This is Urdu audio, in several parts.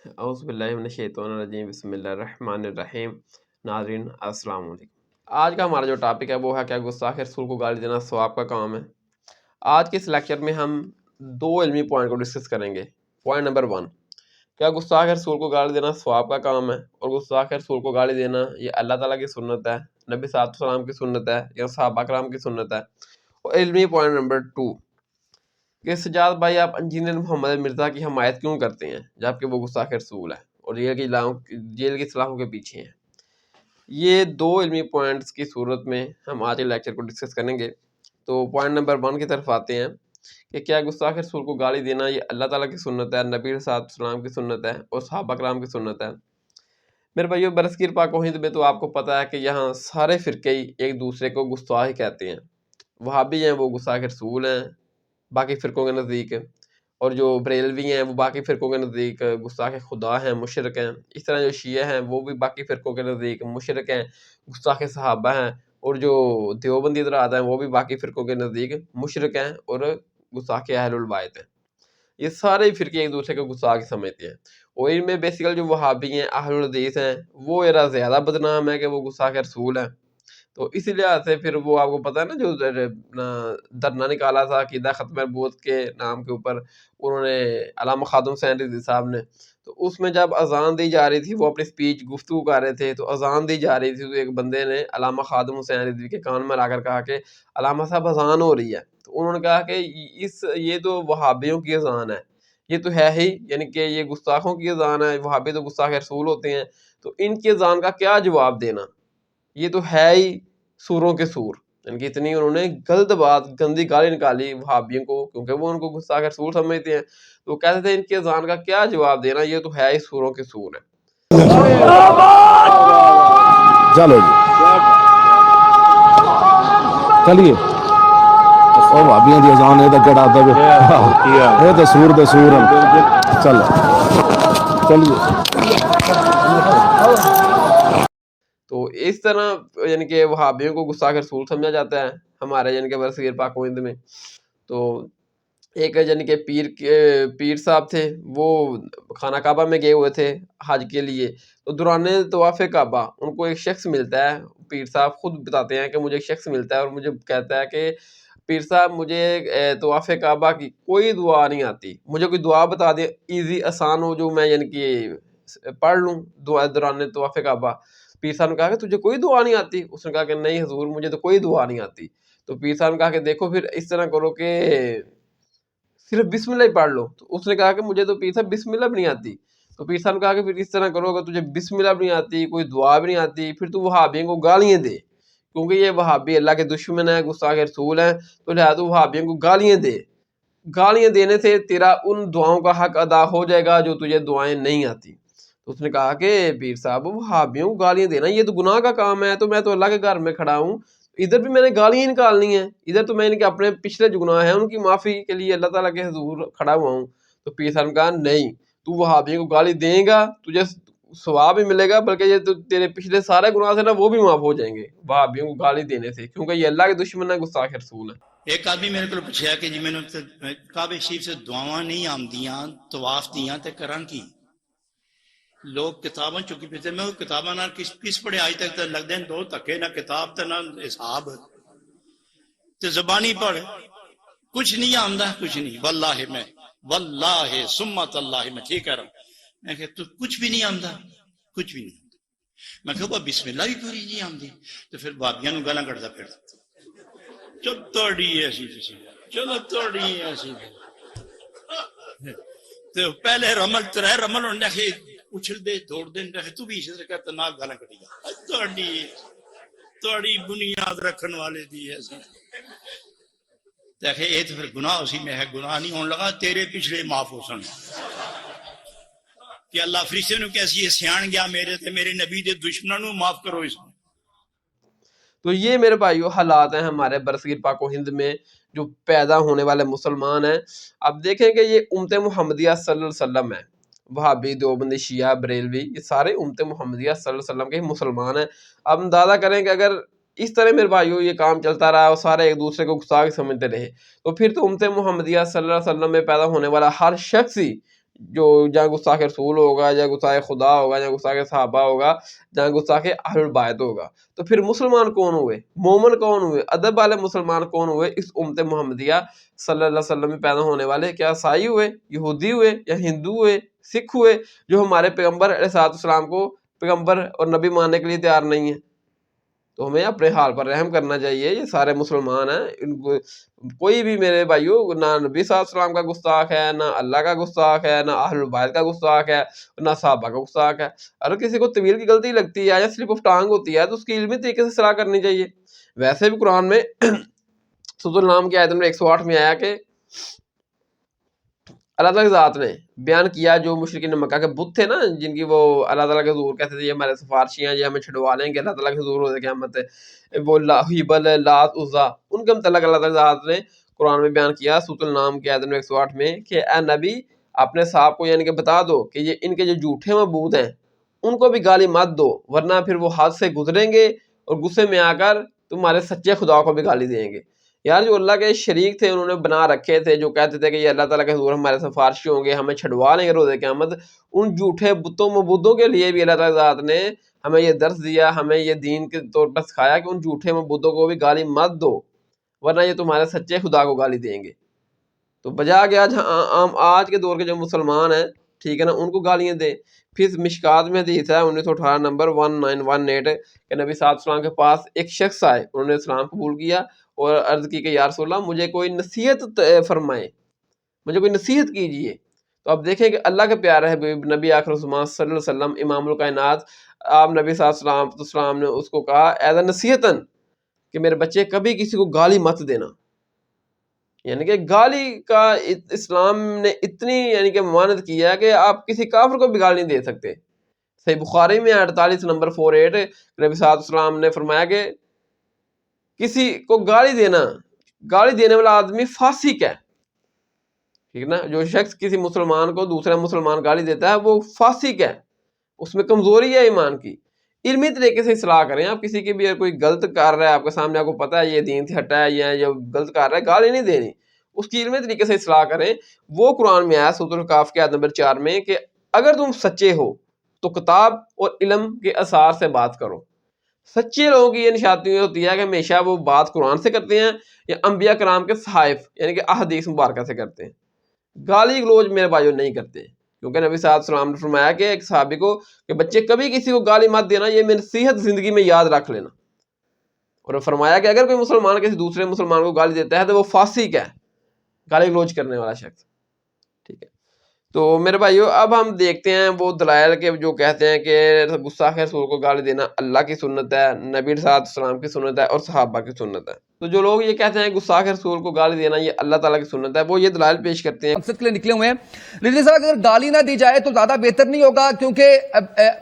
اعوذ باللہ من الشیطان الرجیم، بسم اللہ الرحمن الرحیم۔ ناظرین السلام علیکم۔ آج کا ہمارا جو ٹاپک ہے وہ ہے کیا گستاخ رسول کو گالی دینا ثواب کا کام ہے۔ آج کے اس لیکچر میں ہم دو علمی پوائنٹ کو ڈسکس کریں گے۔ پوائنٹ نمبر 1، کیا گستاخ رسول کو گالی دینا ثواب کا کام ہے، اور گستاخ رسول کو گالی دینا یہ اللہ تعالیٰ کی سنت ہے، نبی صلی اللہ علیہ وسلم کی سنت ہے یا صحابہ کرام کی سنت ہے۔ اور علمی پوائنٹ نمبر 2 کہ سجاد بھائی آپ انجینئر محمد مرزا کی حمایت کیوں کرتے ہیں جبکہ وہ گستاخ رسول ہے اور جیل کی سلاخوں کے پیچھے ہیں۔ یہ دو علمی پوائنٹس کی صورت میں ہم آج کے لیکچر کو ڈسکس کریں گے۔ تو پوائنٹ نمبر 1 کی طرف آتے ہیں کہ کیا گستاخ رسول کو گالی دینا یہ اللہ تعالیٰ کی سنت ہے، نبی صلی اللہ علیہ وسلم کی سنت ہے اور صحابہ کرام کی سنت ہے۔ میرے بھائیو، برصغیر پاک و ہند میں تو آپ کو پتہ ہے کہ یہاں سارے فرقے ایک دوسرے کو گستاخ ہی کہتے ہیں۔ وہابی ہیں وہ گستاخ رسول ہیں باقی فرقوں کے نزدیک، اور جو بریلوی ہیں وہ باقی فرقوں کے نزدیک گستاخ خدا ہیں، مشرک ہیں۔ اس طرح جو شیعہ ہیں وہ بھی باقی فرقوں کے نزدیک مشرک ہیں، گستاخ صحابہ ہیں، اور جو دیوبندی حضرات ہیں وہ بھی باقی فرقوں کے نزدیک مشرک ہیں اور گستاخ اہل البیت ہیں۔ یہ سارے فرقے ایک دوسرے کو گستاخ سمجھتے ہیں، اور ان میں بیسیکل جو وہابی ہیں، اہل الحدیث ہیں، وہ ذرا زیادہ بدنام ہے کہ وہ گستاخ رسول ہیں۔ تو اسی لحاظ سے پھر وہ آپ کو پتہ ہے نا جو دھرنا نکالا تھا عقیدہ ختم نبوت کے نام کے اوپر انہوں نے، علامہ خادم حسین رضوی صاحب نے، تو اس میں جب اذان دی جا رہی تھی، وہ اپنی سپیچ گفتگو کر رہے تھے تو اذان دی جا رہی تھی، تو ایک بندے نے علامہ خادم حسین رضوی کے کان میں لا کر کہا کہ علامہ صاحب اذان ہو رہی ہے۔ تو انہوں نے کہا کہ یہ تو وہابیوں کی اذان ہے، یہ تو ہے ہی، یعنی کہ یہ گستاخوں کی اذان ہے، وہابی تو گستاخ رسول ہوتے ہیں، تو ان کی اذان کا کیا جواب دینا، یہ تو ہے ہی سوروں کے سور۔ یعنی کہ اتنی انہوں نے غلط بات، گندی گالی نکالی وہابیوں کو، کیونکہ وہ ان کو گستاخ رسول سمجھتے ہیں، تو کہتے تھے ان کی اذان کا کیا جواب دینا، یہ تو ہے ہی سوروں کے سور ہے۔ چلو جی چلیے، او بھابیاں دی اذان اے تے کڑا دے اے تے سور چلو چلیے۔ تو اس طرح یعنی کہ وہابیوں کو گستاخ رسول سمجھا جاتا ہے ہمارے یعنی کہ برصغیر پاک و ہند میں۔ تو ایک یعنی کہ پیر صاحب تھے، وہ خانہ کعبہ میں گئے ہوئے تھے حج کے لیے، تو دوران طواف کعبہ ان کو ایک شخص ملتا ہے۔ پیر صاحب خود بتاتے ہیں کہ مجھے ایک شخص ملتا ہے اور مجھے کہتا ہے کہ پیر صاحب مجھے طواف کعبہ کی کوئی دعا نہیں آتی، مجھے کوئی دعا بتا دیں ایزی آسان ہو جو میں یعنی کہ پڑھ لوں دعا دوران طواف کعبہ۔ پیر صاحب نے کہا کہ تجھے کوئی دعا نہیں آتی؟ اس نے کہا کہ نہیں حضور مجھے تو کوئی دعا نہیں آتی۔ تو پیر صاحب نے کہا کہ دیکھو پھر اس طرح کرو کہ صرف بسم اللہ ہی پڑھ لو۔ تو اس نے کہا کہ مجھے تو پیر صاحب بسم اللہ بھی نہیں آتی۔ تو پیر صاحب نے کہا کہ پھر اس طرح کرو، اگر تجھے بسم اللہ بھی نہیں آتی، کوئی دعا بھی نہیں آتی، پھر تو وہابیوں کو گالیاں دے، کیونکہ یہ وہابی اللہ کے دشمن ہیں، گستاخ رسول ہیں، تو لہٰذا وہابیوں کو گالیاں دے۔ گالیاں دینے سے تیرا ان دعاؤں کا حق ادا ہو جائے گا جو تجھے دعائیں نہیں آتی۔ تو اس نے کہا کہ پیر صاحب وہابیوں کو گالیاں دینا یہ تو گناہ کا کام ہے، تو میں تو اللہ کے گھر میں کھڑا ہوں، ادھر بھی میں نے گالیاں نکالنی ہیں، ادھر تو میں نے کہ اپنے پچھلے جو گناہ ہیں ان کی معافی کے لیے اللہ تعالیٰ کے حضور کھڑا ہوا ہوں۔ تو پیر صاحب نے کہا نہیں، تو وہابیوں کو گالی دیں گا تجھے ثواب بھی ملے گا، بلکہ یہ تو تیرے پچھلے سارے گناہ سے نا وہ بھی معاف ہو جائیں گے وہابیوں کو گالی دینے سے، کیونکہ یہ اللہ کے دشمن ہے، گستاخ رسول ہے۔ ایک آدمی میرے کو پوچھا کہ جی میں نے کعبے شریف سے دعاواں نہیں آمدیاں طواف دیاں تے کران کی لوگ کتاباں چکی پھرتے، میں کتاباں نال کس پڑھے آج تک لگ دیں دو تکے نہ کتاب تے نہ حساب تے زبانی پڑھ کچھ نہیں آمدہ، کچھ نہیں، واللہ سمت اللہ میں ٹھیک کہہ رہا ہوں۔ میں کہ تو کچھ بھی نہیں آمدہ، کچھ بھی نہیں آمدہ۔ میں کہ بسم اللہ بھی پوری نہیں آمدی، تو پھر بابیاں نو گالاں کٹدا پھر چلو توڑی ایسی تسی، چلو توڑی ایسی تو پہلے رمل ترے رمل ہونے کے اچھل دے دوڑ دے تو بھی اسے کہتا نہ گالاں کٹی گا توڑی بنیاد رکھن والے دی ایسی دیکھے یہ تو پھر گناہ اسی میں ہے، گناہ نہیں ہونے لگا تیرے پچھلے معاف ہو سن کہ اللہ فرشتے نو کیسی ہے سیان گیا میرے تے میرے نبی دے دشمنوں نو معاف کرو اس میں۔ تو یہ میرے بھائیو حالات ہیں ہمارے برصغیر پاک و ہند میں جو پیدا ہونے والے مسلمان ہیں۔ اب دیکھیں کہ یہ امت محمدیہ صلی اللہ علیہ وسلم ہے، وہابی، دیوبندی، شیعہ، بریلوی، یہ سارے امت محمدیہ صلی اللہ علیہ وسلم کے مسلمان ہیں۔ اب اندازہ کریں کہ اگر اس طرح میرے بھائیو یہ کام چلتا رہا اور سارے ایک دوسرے کو گستاخ سمجھتے رہے، تو پھر تو امت محمدیہ صلی اللہ علیہ وسلم میں پیدا ہونے والا ہر شخص ہی جو جہاں گستاخ رسول ہوگا، جہاں گستاخ خدا ہوگا، جہاں گستاخ صحابہ ہوگا، جہاں گستاخ اہل البیت ہوگا، تو پھر مسلمان کون ہوئے؟ مومن کون ہوئے؟ ادب والے مسلمان کون ہوئے؟ اس امت محمدیہ صلی اللہ علیہ وسلم میں پیدا ہونے والے کیا عیسائی ہوئے، یہودی ہوئے، یا ہندو ہوئے، سکھ ہوئے، جو ہمارے پیغمبر علیہ السلام کو پیغمبر اور نبی ماننے کے لیے تیار نہیں ہے؟ تو ہمیں اپنے حال پر رحم کرنا چاہیے. یہ سارے مسلمان ہیں، ان کو کوئی بھی میرے بھائیو نہ نبی صلی اللہ علیہ وسلم کا گستاخ ہے، نہ اللہ کا گستاخ ہے، نہ اہل البیت کا گستاخ ہے، نہ صحابہ کا گستاخ ہے. اگر کسی کو طویل کی غلطی لگتی ہے یا سلپ آف ٹانگ ہوتی ہے تو اس کی علمی طریقے سے اصلاح کرنی چاہیے. ویسے بھی قرآن میں سورۃ النام کی آیت نمبر 108 میں آیا کہ اللہ تعالیٰ کی ذات نے بیان کیا جو مشرکین مکہ کے بت تھے نا، جن کی وہ اللہ تعالیٰ کے حضور کہتے تھے یہ ہمارے سفارشی ہیں، یہ ہمیں چھڑوا لیں گے اللہ تعالیٰ کے حضور روز قیامت، وہ ہبل، لات، عزا، ان کے متعلق اللہ تعالیٰ کی ذات نے قرآن میں بیان کیا سورۃ النام کی آیت نمبر 108 میں کہ اے نبی اپنے صاحب کو یعنی کہ بتا دو کہ یہ ان کے جو جھوٹے معبود ہیں ان کو بھی گالی مت دو، ورنہ پھر وہ حد سے گزریں گے اور غصے میں آ کر تمہارے سچے خدا کو بھی گالی دیں گے. یار جو اللہ کے شریک تھے انہوں نے بنا رکھے تھے، جو کہتے تھے کہ یہ اللہ تعالیٰ کے حضور ہمارے سفارشی ہوں گے، ہمیں چھڑوا لیں گے روز قیامت، ان جھوٹے بتوں معبودوں کے لیے بھی اللہ تعالیٰ ذات نے ہمیں یہ درس دیا، ہمیں یہ دین کے طور پر سکھایا کہ ان جھوٹے معبودوں کو بھی گالی مت دو ورنہ یہ تمہارے سچے خدا کو گالی دیں گے. تو بجا گیا آج کے دور کے جو مسلمان ہیں ٹھیک ہے نا ان کو گالیاں دیں. پھر مشکات میں حدیث ہے 1918 نمبر 1918 کہ نبی صلی اللہ علیہ وسلم کے پاس ایک شخص آئے، انہوں نے اسلام قبول کیا اور عرض کی کہ یا رسول اللہ مجھے کوئی نصیحت فرمائے، مجھے کوئی نصیحت کیجیے. تو اب دیکھیں کہ اللہ کے پیارے حبیب نبی آخر الزمان صلی اللہ علیہ وسلم امام الکائنات آپ نبی صلی اللہ علیہ وسلم نے اس کو کہا ایز نصیحتاً کہ میرے بچے کبھی کسی کو گالی مت دینا. یعنی کہ گالی کا اسلام نے اتنی یعنی کہ ممانعت کیا ہے کہ آپ کسی کافر کو بھی گالی نہیں دے سکتے. صحیح بخاری میں 48 نمبر 48 نبی صلی اللہ علیہ وسلم نے فرمایا کہ کسی کو گالی دینے والا آدمی فاسق ہے. ٹھیک نا، جو شخص کسی مسلمان کو دوسرا مسلمان گالی دیتا ہے وہ فاسق ہے، اس میں کمزوری ہے ایمان کی. علمی طریقے سے اصلاح کریں. آپ کسی کی بھی کوئی غلط کر رہا ہے آپ کے سامنے، آپ کو پتہ ہے یہ دین سے ہٹا ہے یا جو غلط کر رہا ہے، گالی نہیں دینی، اس کی علمی طریقے سے اصلاح کریں. وہ قرآن میں آیا سورۃ الکاف کی آیت نمبر 4 میں کہ اگر تم سچے ہو تو کتاب اور علم کے اثار سے بات کرو. سچے لوگوں کی یہ نشانی ہوتی ہے کہ ہمیشہ وہ بات قرآن سے کرتے ہیں یا انبیاء کرام کے صحائف یعنی کہ احادیث مبارکہ سے کرتے ہیں. گالی گلوچ میرے بھائیوں نہیں کرتے، کیونکہ نبی صلی اللہ علیہ وسلم نے فرمایا کہ ایک صحابی کو کہ بچے کبھی کسی کو گالی مت دینا، یہ میری نصیحت زندگی میں یاد رکھ لینا. اور فرمایا کہ اگر کوئی مسلمان کسی دوسرے مسلمان کو گالی دیتا ہے تو وہ فاسق ہے، گالی گلوچ کرنے والا شخص. ٹھیک ہے، تو میرے بھائیو اب ہم دیکھتے ہیں وہ دلائل کے جو کہتے ہیں کہ گستاخ رسول کو گالی دینا اللہ کی سنت ہے، نبی صلی اللہ علیہ وسلم کی سنت ہے اور صحابہ کی سنت ہے. تو جو لوگ یہ کہتے ہیں گستاخ رسول کو گالی دینا یہ اللہ تعالیٰ کی سنت ہے، وہ یہ دلائل پیش کرتے ہیں. مقصد کے لیے نکلے ہوئے ہیں. لیکن صاحب اگر گالی نہ دی جائے تو زیادہ بہتر نہیں ہوگا؟ کیونکہ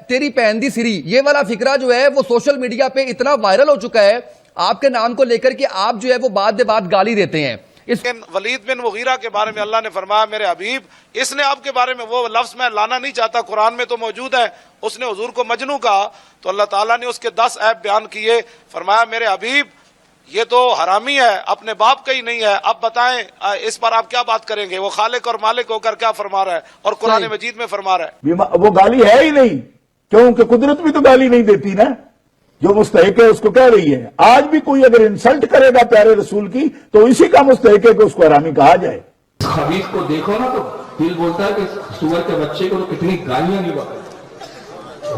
تیری پہندی سری یہ والا فکرہ جو ہے وہ سوشل میڈیا پہ اتنا وائرل ہو چکا ہے آپ کے نام کو لے کر کہ آپ جو ہے وہ بات بات گالی دیتے ہیں. ولید بن مغیرہ کے بارے میں اللہ نے فرمایا میرے حبیب، اس نے آپ کے بارے میں وہ لفظ میں لانا نہیں چاہتا، قرآن میں تو موجود ہے، اس نے حضور کو مجنوں کہا تو اللہ تعالیٰ نے اس کے 10 عیب بیان کیے. فرمایا میرے حبیب یہ تو حرامی ہے، اپنے باپ کا ہی نہیں ہے، اب بتائیں اس پر آپ کیا بات کریں گے؟ وہ خالق اور مالک ہو کر کیا فرما رہا ہے اور قرآن مجید میں فرما رہا ہے وہ گالی ہے ہی نہیں، کیونکہ قدرت بھی تو گالی نہیں دیتی نا، جو مستحق ہے اس کو کہہ رہی ہے. آج بھی کوئی اگر انسلٹ کرے گا پیارے رسول کی تو اسی کا مستحق ہے کہ اس کو حرامی کہا جائے. خبیث کو دیکھو نا تو دل بولتا ہے کہ سور کے بچے کو تو کتنی گالیاں نہیں بکے،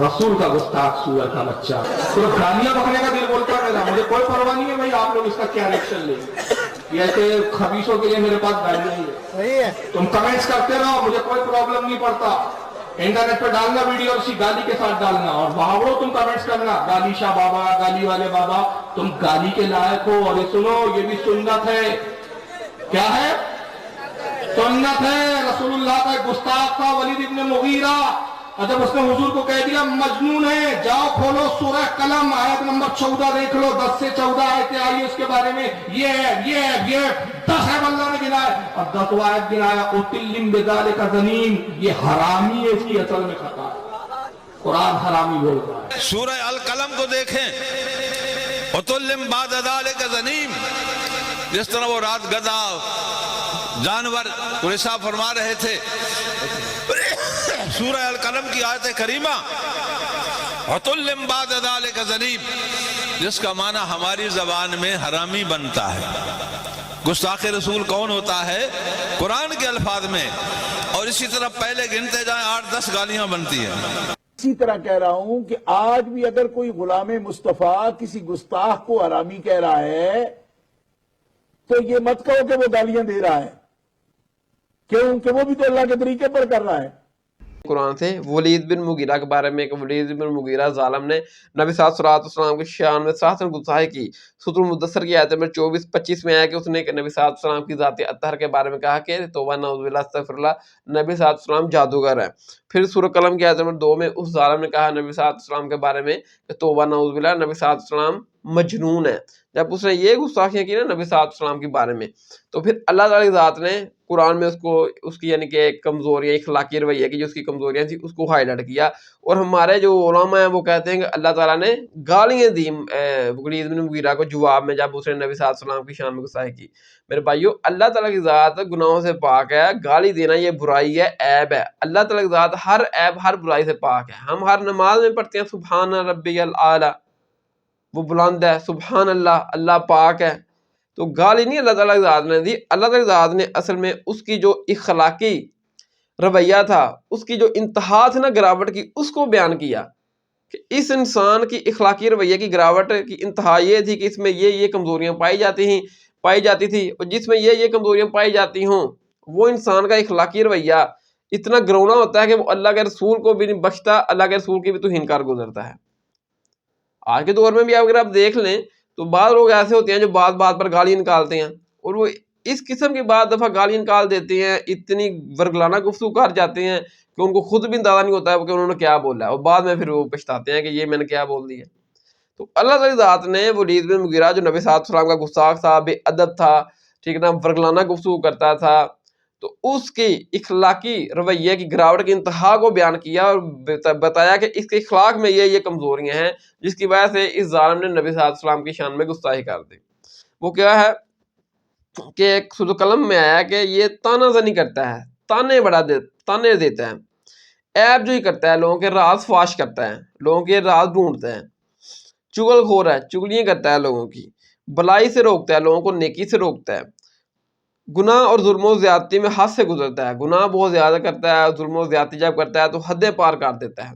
رسول کا گستاخ سور کا بچہ تو گالیاں بکنے کا دل بولتا ہے میرا. مجھے کوئی پرواہ نہیں ہے بھائی آپ لوگ اس کا کیا ریئیکشن لیں گے، ایسے خبیثوں کے لیے میرے پاس گالیاں نہیں ہے. تم کمنٹس کرتے رہو، مجھے کوئی پرابلم نہیں پڑتا. انٹرنیٹ پہ ڈالنا ویڈیو اسی گالی کے ساتھ ڈالنا اور محاوروں تم کمنٹس کرنا، گالی شاہ بابا، گالی والے بابا، تم گالی کے لائق ہو. اور یہ سنو یہ بھی سنت ہے. کیا ہے؟ سنت ہے. رسول اللہ کا ایک گستاخ تھا ولید ابن مغیرہ، اور جب اس نے حضور کو کہہ دیا مجنون ہے، جاؤ کھولو سورہ قلم آیت نمبر 14 دیکھ لو، 10 سے 14 آیتیں آئی اس کے بارے میں. یہ 10 عیب اللہ نے گنائے اور 10 آیت گنایا اتلم بذالک زنیم، یہ حرامی ہے، اس کی اصل میں خطا ہے. قرآن حرامی بولتا ہے. سورہ القلم کو دیکھیں، اتلم بعد ذالک زنیم، جس طرح وہ رات گدھا جانور وہ حساب فرما رہے تھے سورہ القلم کی آیت کریمہ عُتُلٍّ بَعْدَ ذَلِكَ زَنِيمٍ، جس کا معنی ہماری زبان میں حرامی بنتا ہے۔ گستاخ رسول کون ہوتا ہے؟ قرآن کے الفاظ میں، اور اسی طرح پہلے گنتے جائیں 8-10 گالیاں بنتی ہیں۔ اسی طرح کہہ رہا ہوں کہ آج بھی اگر کوئی غلام مصطفیٰ کسی گستاخ کو حرامی کہہ رہا ہے تو یہ مت کہو کہ وہ گالیاں دے رہا ہے، کیونکہ وہ بھی تو اللہ کے طریقے پر کر رہا ہے۔ قرآن سے ولید بن مغیرہ کے بارے میں کہ ولید بن مغیرہ ظالم نے نبی صلی اللہ علیہ وسلم کی شان میں ساتھ گستاخی کی۔ سورۃ المدثر کی آیت نمبر 24-25 میں آیا کہ اس نے نبی صلی اللہ علیہ وسلم کی ذات اطہر کے بارے میں کہا کہ توبہ نعوذ باللہ استغفر اللہ، نبی صلی اللہ علیہ وسلم جادوگر ہے۔ پھر سورۃ قلم کی آیت نمبر 2 میں اس ظالم نے کہا نبی صلی اللہ علیہ وسلم کے بارے میں کہ توبہ نعوذ باللہ، نبی صلی اللہ علیہ وسلم مجنون ہے۔ جب اس نے یہ گستاخیاں کی نا نبی صلی اللہ علیہ وسلم کے بارے میں، تو پھر اللہ تعالی کی ذات نے قرآن میں اس کی یعنی کہ کمزوریاں، اخلاقی رویہ کی جو اس کی کمزوریاں تھیں اس کو ہائی لائٹ کیا۔ اور ہمارے جو علماء ہیں وہ کہتے ہیں کہ اللہ تعالیٰ نے گالیاں دی ولید بن مغیرہ کو جواب میں جب اس نے نبی صلی اللہ علیہ وسلم کی شان میں گستاخی کی۔ میرے بھائیو، اللہ تعالیٰ کی ذات گناہوں سے پاک ہے، گالی دینا یہ برائی ہے، عیب ہے۔ اللہ تعالیٰ کی ذات ہر عیب، ہر برائی سے پاک ہے۔ ہم ہر نماز میں پڑھتے ہیں سبحان ربی الاعلیٰ، وہ بلند ہے، سبحان اللہ، اللہ پاک ہے۔ تو گالی نہیں اللہ تعالیٰ کی ذات نے دی، اللہ تعالیٰ کی ذات نے اصل میں اس کی جو اخلاقی رویہ تھا، اس کی جو انتہا تھی نا گراوٹ کی، اس کو بیان کیا کہ اس انسان کی اخلاقی رویہ کی گراوٹ کی انتہا یہ تھی کہ اس میں یہ کمزوریاں پائی جاتی تھی، اور جس میں یہ کمزوریاں پائی جاتی ہوں وہ انسان کا اخلاقی رویہ اتنا گرونا ہوتا ہے کہ وہ اللہ کے رسول کو بھی نہیں بخشتا، اللہ کے رسول کی بھی توہین کار گزرتا ہے۔ آج کے دور میں بھی اگر آپ دیکھ لیں تو بعض لوگ ایسے ہوتے ہیں جو بات بات پر گالی نکالتے ہیں، اور وہ اس قسم کی بعض دفعہ گالی نکال دیتے ہیں، اتنی ورگلانہ گفتگو کر جاتے ہیں کہ ان کو خود بھی اندازہ نہیں ہوتا ہے کہ انہوں نے کیا بولا ہے، اور بعد میں پھر وہ پچھتاتے ہیں کہ یہ میں نے کیا بول دیا۔ تو اللہ تعالی ذات نے ولید بن مغیرہ جو نبی صلی اللہ علیہ وسلم کا گستاخ تھا، بے ادب تھا، ٹھیک نا، ورگلانہ گفتگو کرتا تھا، تو اس کی اخلاقی رویے کی گراوٹ کی انتہا کو بیان کیا اور بتایا کہ اس کے اخلاق میں یہ کمزوریاں ہیں جس کی وجہ سے اس ظالم نے نبی صلی اللہ علیہ وسلم کی شان میں گستاخی کر دی۔ وہ کیا ہے کہ ایک سورۃ قلم میں آیا کہ یہ تانا زنی کرتا ہے، تانے دیتا ہے، عیب جوئی کرتا ہے، لوگوں کے راز فاش کرتا ہے، لوگوں کے راز ڈھونڈتا ہے، چغل خور ہے، چگلیاں کرتا ہے لوگوں کی، بلائی سے روکتا ہے، لوگوں کو نیکی سے روکتا ہے، گناہ اور ظلم و زیادتی میں حد سے گزرتا ہے، گناہ بہت زیادہ کرتا ہے، ظلم و زیادتی جب کرتا ہے تو حدیں پار کر دیتا ہے،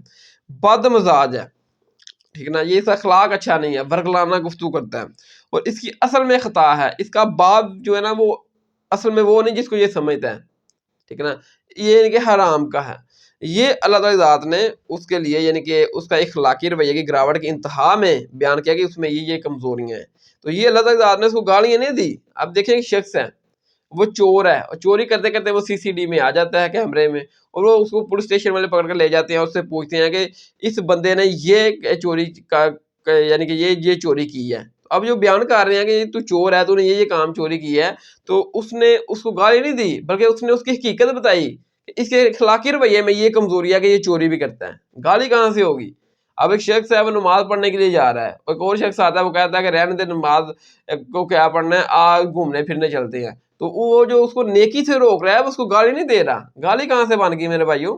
بد مزاج ہے، ٹھیک نا، یہ اس کا اخلاق اچھا نہیں ہے، ورگلانہ گفتگو کرتا ہے، اور اس کی اصل میں خطا ہے، اس کا باپ جو ہے نا وہ اصل میں وہ نہیں جس کو یہ سمجھتا ہے، ٹھیک ہے نا، یہ یعنی کہ حرام کا ہے۔ یہ اللہ تعالی ذات نے اس کے لیے یعنی کہ اس کا اخلاقی رویے کی گراوٹ کی انتہا میں بیان کیا کہ اس میں یہ کمزوریاں ہیں، تو یہ اللہ تعالی ذات نے اس کو گالیاں نہیں دی۔ اب دیکھیں ایک شخص ہے، وہ چور ہے، اور چوری کرتے کرتے وہ CCD میں آ جاتا ہے، کیمرے میں، اور وہ اس کو پولیس اسٹیشن والے پکڑ کر لے جاتے ہیں، اس سے پوچھتے ہیں کہ اس بندے نے یہ چوری یعنی کہ یہ چوری کی ہے۔ اب جو بیان کر رہے ہیں کہ تو چور ہے، تو نے یہ کام چوری کی ہے، تو اس نے اس کو گالی نہیں دی بلکہ اس نے اس کی حقیقت بتائی کہ اس کے اخلاقی رویے میں یہ کمزوری ہے کہ یہ چوری بھی کرتا ہے۔ گالی کہاں سے ہوگی؟ اب ایک شخص ہے وہ نماز پڑھنے کے لیے جا رہا ہے، ایک اور شخص آتا ہے وہ کہتا ہے کہ رہنے دے، نماز کو کیا پڑھنا ہے، آج گھومنے پھرنے چلتے ہیں، تو وہ جو اس کو نیکی سے روک رہا ہے اس کو گالی نہیں دے رہا۔ گالی کہاں سے بن گئی میرے بھائیوں؟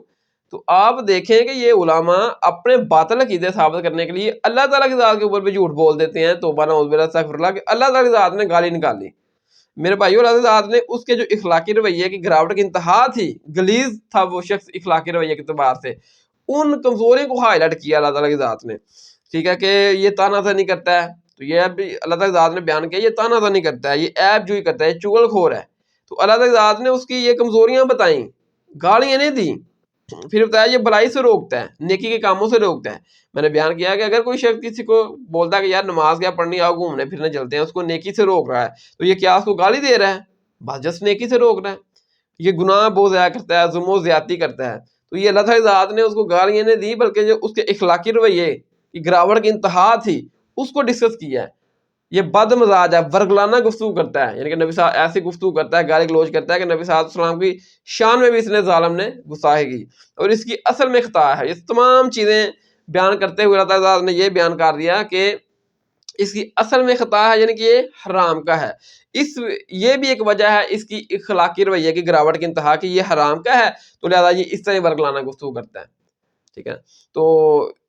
تو آپ دیکھیں کہ یہ علماء اپنے باطل عقیدے ثابت کرنے کے لیے اللہ تعالیٰ کی ذات کے اوپر بھی جھوٹ بول دیتے ہیں، توبہ نعوذ باللہ استغفر اللہ، کہ اللہ تعالیٰ کی ذات نے گالی نکالی۔ میرے بھائیوں، اللہ تعالیٰ کی ذات نے اس کے جو اخلاقی رویے کی گراوٹ کی انتہا تھی، غلیظ تھا وہ شخص اخلاقی رویے کے اعتبار سے، ان کمزوریوں کو ہائی لائٹ کیا اللہ تعالیٰ کی ذات نے، ٹھیک ہے، کہ یہ تانا زنی کرتا ہے، تو یہ بھی اللہ تعالیٰ کی ذات نے بیان کیا، یہ تانا زنی کرتا ہے، یہ عیب جوئی کرتا ہے، یہ چغل خور ہے، تو اللہ تعالیٰ کی ذات نے اس کی یہ کمزوریاں بتائیں، گالیاں نہیں دیں، پھر بتایا یہ بلائی سے روکتا ہے، نیکی کے کاموں سے روکتا ہے۔ میں نے بیان کیا کہ اگر کوئی شخص کسی کو بولتا ہے کہ یار نماز کیا پڑھنی، آؤ گھومنے پھرنے چلتے ہیں، اس کو نیکی سے روک رہا ہے، تو یہ کیا اس کو گالی دے رہا ہے؟ بس جس نیکی سے روک رہا ہے۔ یہ گناہ بہت زیادہ کرتا ہے، ظلم و زیادتی کرتا ہے، تو یہ اللہ تعالیٰ ذات نے اس کو گالیاں نہیں دی بلکہ جو اس کے اخلاقی رویے کی گراوٹ کی انتہا تھی اس کو ڈسکس کیا ہے۔ یہ بد مزاج ہے، ورگلانہ گفتگو کرتا ہے، یعنی کہ نبی صاحب ایسی گفتگو کرتا ہے، گالی گلوچ کرتا ہے کہ نبی صلی اللہ علیہ وسلم کی شان میں بھی اس نے ظالم نے گستاخی کی، اور اس کی اصل میں خطا ہے۔ یہ تمام چیزیں بیان کرتے ہوئے اللہ تعالیٰ نے یہ بیان کر دیا کہ اس کی اصل میں خطا ہے، یعنی کہ یہ حرام کا ہے. یہ بھی ایک وجہ ہے اس کی اخلاقی رویے کی گراوٹ کی انتہا کہ یہ حرام کا ہے، تو لہٰذا یہ اس طرح ورگلانا گفتگو کرتا ہے. ٹھیک ہے، تو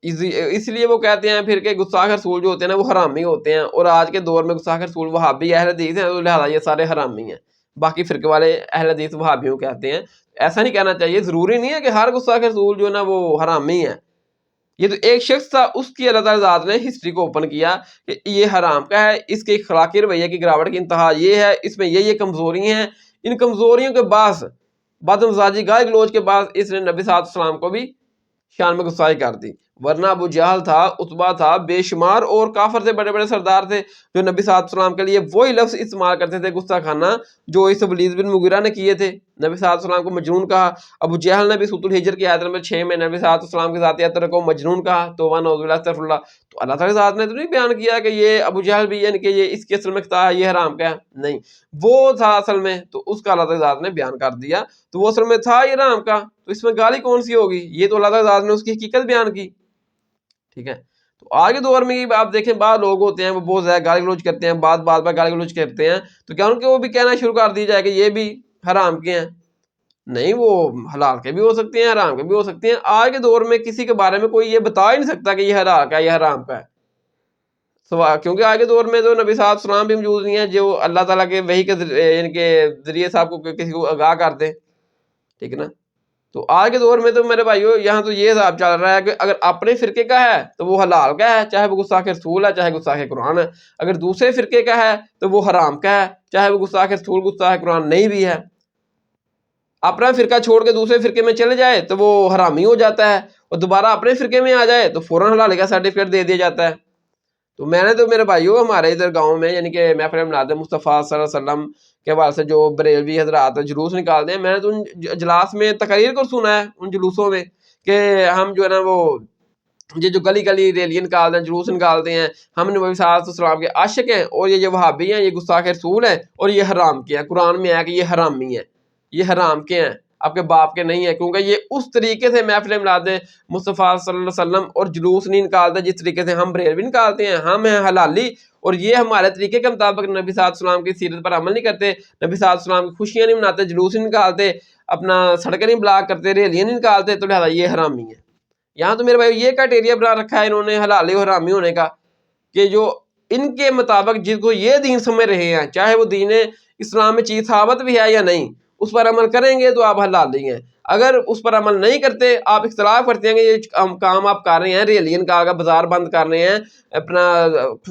اس لیے وہ کہتے ہیں پھر کہ گستاخ رسول جو ہوتے ہیں نا وہ حرامی ہوتے ہیں، اور آج کے دور میں گستاخ رسول وہابی اہل حدیث ہیں، تو لہٰذا یہ سارے حرامی ہیں. باقی فرقے والے اہل حدیث وہابیوں کہتے ہیں. ایسا نہیں کہنا چاہیے، ضروری نہیں ہے کہ ہر گستاخ رسول جو ہے نا وہ حرامی ہے. یہ تو ایک شخص تھا، اس کی اللہ تعالیٰ ذات نے ہسٹری کو اوپن کیا کہ یہ حرام کا ہے، اس کے اخلاقی رویے کی گراوٹ کی انتہا یہ ہے، اس میں یہ کمزوری ہیں. ان کمزوریوں کے بعد بدمزاجی گالی گلوچ کے بعد اس نے نبی صلی اللہ علیہ وسلم کو بھی شان میں گستاخی کر دی. ورنہ ابو جہل تھا، عتبہ تھا، بے شمار اور کافر سے بڑے بڑے سردار تھے جو نبی صلی اللہ علیہ وسلم کے لیے وہی لفظ استعمال کرتے تھے گستاخانہ جو اس ولید بن مغیرہ نے کیے تھے. نبی صلی اللہ علیہ وسلم کو مجنون کہا. ابو جہل نے بھی سورۃ الحجر کی آیت نمبر 6 میں نبی صلی اللہ علیہ وسلم کی ذاتی عطر کو مجنون کہا. توبہ نعوذ باللہ استغفر اللہ. تو اللہ تعالیٰ ذات نے تو نہیں بیان کیا کہ یہ ابو جہل بھی یعنی کہ یہ اس کی اصل میں خطا ہے، یہ حرام کا ہے، نہیں، وہ تھا اصل میں، تو اس کا اللہ تعالیٰ ذات نے بیان کر دیا. تو وہ اصل میں تھا یہ حرام کا، تو اس میں گالی کون سی ہوگی؟ یہ تو اللہ تعالیٰ ذات نے اس کی حقیقت بیان کی. ٹھیک ہے، تو آگے دور میں آپ دیکھیں بعض لوگ ہوتے ہیں وہ بہت زیادہ گالی گلوچ کرتے ہیں، بات پر گالی گلوچ کرتے ہیں، تو کیا ان کے وہ بھی کہنا شروع کر دی جائے کہ یہ بھی حرام کے ہیں؟ نہیں، وہ حلال کے بھی ہو سکتے ہیں، حرام کے بھی ہو سکتے ہیں. آج کے دور میں کسی کے بارے میں کوئی یہ بتا ہی نہیں سکتا کہ یہ حلال کا ہے، یہ حرام کا ہے، کیونکہ آج کے دور میں تو نبی صلی اللہ علیہ وسلم بھی موجود نہیں ہے جو اللہ تعالیٰ کے وحی کے یعنی کہ ذریعے سے آپ کو کسی کو آگاہ کر دیں. ٹھیک ہے نا، تو آج کے دور میں تو میرے بھائیو یہاں تو یہ حساب چل رہا ہے کہ اگر اپنے فرقے کا ہے تو وہ حلال کا ہے، چاہے وہ گستاخ رسول ہے، چاہے گستاخ قرآن ہے. اگر دوسرے فرقے کا ہے تو وہ حرام کا ہے، چاہے وہ گستاخ رسول گستاخ قرآن نہیں بھی ہے. اپنا فرقہ چھوڑ کے دوسرے فرقے میں چلے جائے تو وہ حرامی ہو جاتا ہے، اور دوبارہ اپنے فرقے میں آ جائے تو فوراً حلالی کا سرٹیفکیٹ دے دیا جاتا ہے. تو میں نے تو میرے بھائیو ہمارے ادھر گاؤں میں یعنی کہ محفل میلاد مصطفیٰ صلی اللہ علیہ وسلم کے حوالے سے جو بریلوی حضرات جلوس نکالتے ہیں، میں نے تو ان اجلاس میں تقریر کو سنا ہے، ان جلوسوں میں، کہ ہم جو ہے نا وہ یہ جو گلی گلی ریلی نکالتے ہیں، جلوس نکالتے ہیں، ہم نبی صلی اللہ علیہ وسلم کے عاشق ہیں، اور یہ وہابی ہیں، یہ گستاخ رسول ہیں، اور یہ حرام کے ہیں. قرآن میں ہے کہ یہ حرامی ہیں، یہ حرام کے ہیں، آپ کے باپ کے نہیں ہیں، کیونکہ یہ اس طریقے سے محفل میلاد مصطفیٰ صلی اللہ علیہ وسلم اور جلوس نہیں نکالتے جس طریقے سے ہم بریلوی نکالتے ہیں. ہم ہیں حلالی، اور یہ ہمارے طریقے کے مطابق نبی صلی اللہ علیہ وسلم کی سیرت پر عمل نہیں کرتے، نبی صلی اللہ علیہ وسلم کی خوشیاں نہیں مناتے، جلوس نہیں نکالتے، اپنا سڑکیں نہیں بلاک کرتے، ریلیاں نہیں نکالتے، تو لہٰذا یہ حرامی ہیں. یہاں تو میرے بھائی یہ کرائٹیریا بنا رکھا ہے انہوں نے حلالی اور حرامی ہونے کا، کہ جو ان کے مطابق جس کو یہ دین سمجھ رہے ہیں، چاہے وہ دین اسلام میں چیز ثابت بھی ہے یا نہیں، اس پر عمل کریں گے تو آپ حلالی ہیں. اگر اس پر عمل نہیں کرتے، آپ اختلاف کرتے ہیں کہ یہ کام آپ کر رہے ہیں، ریلین کا بازار بند کر رہے ہیں، اپنا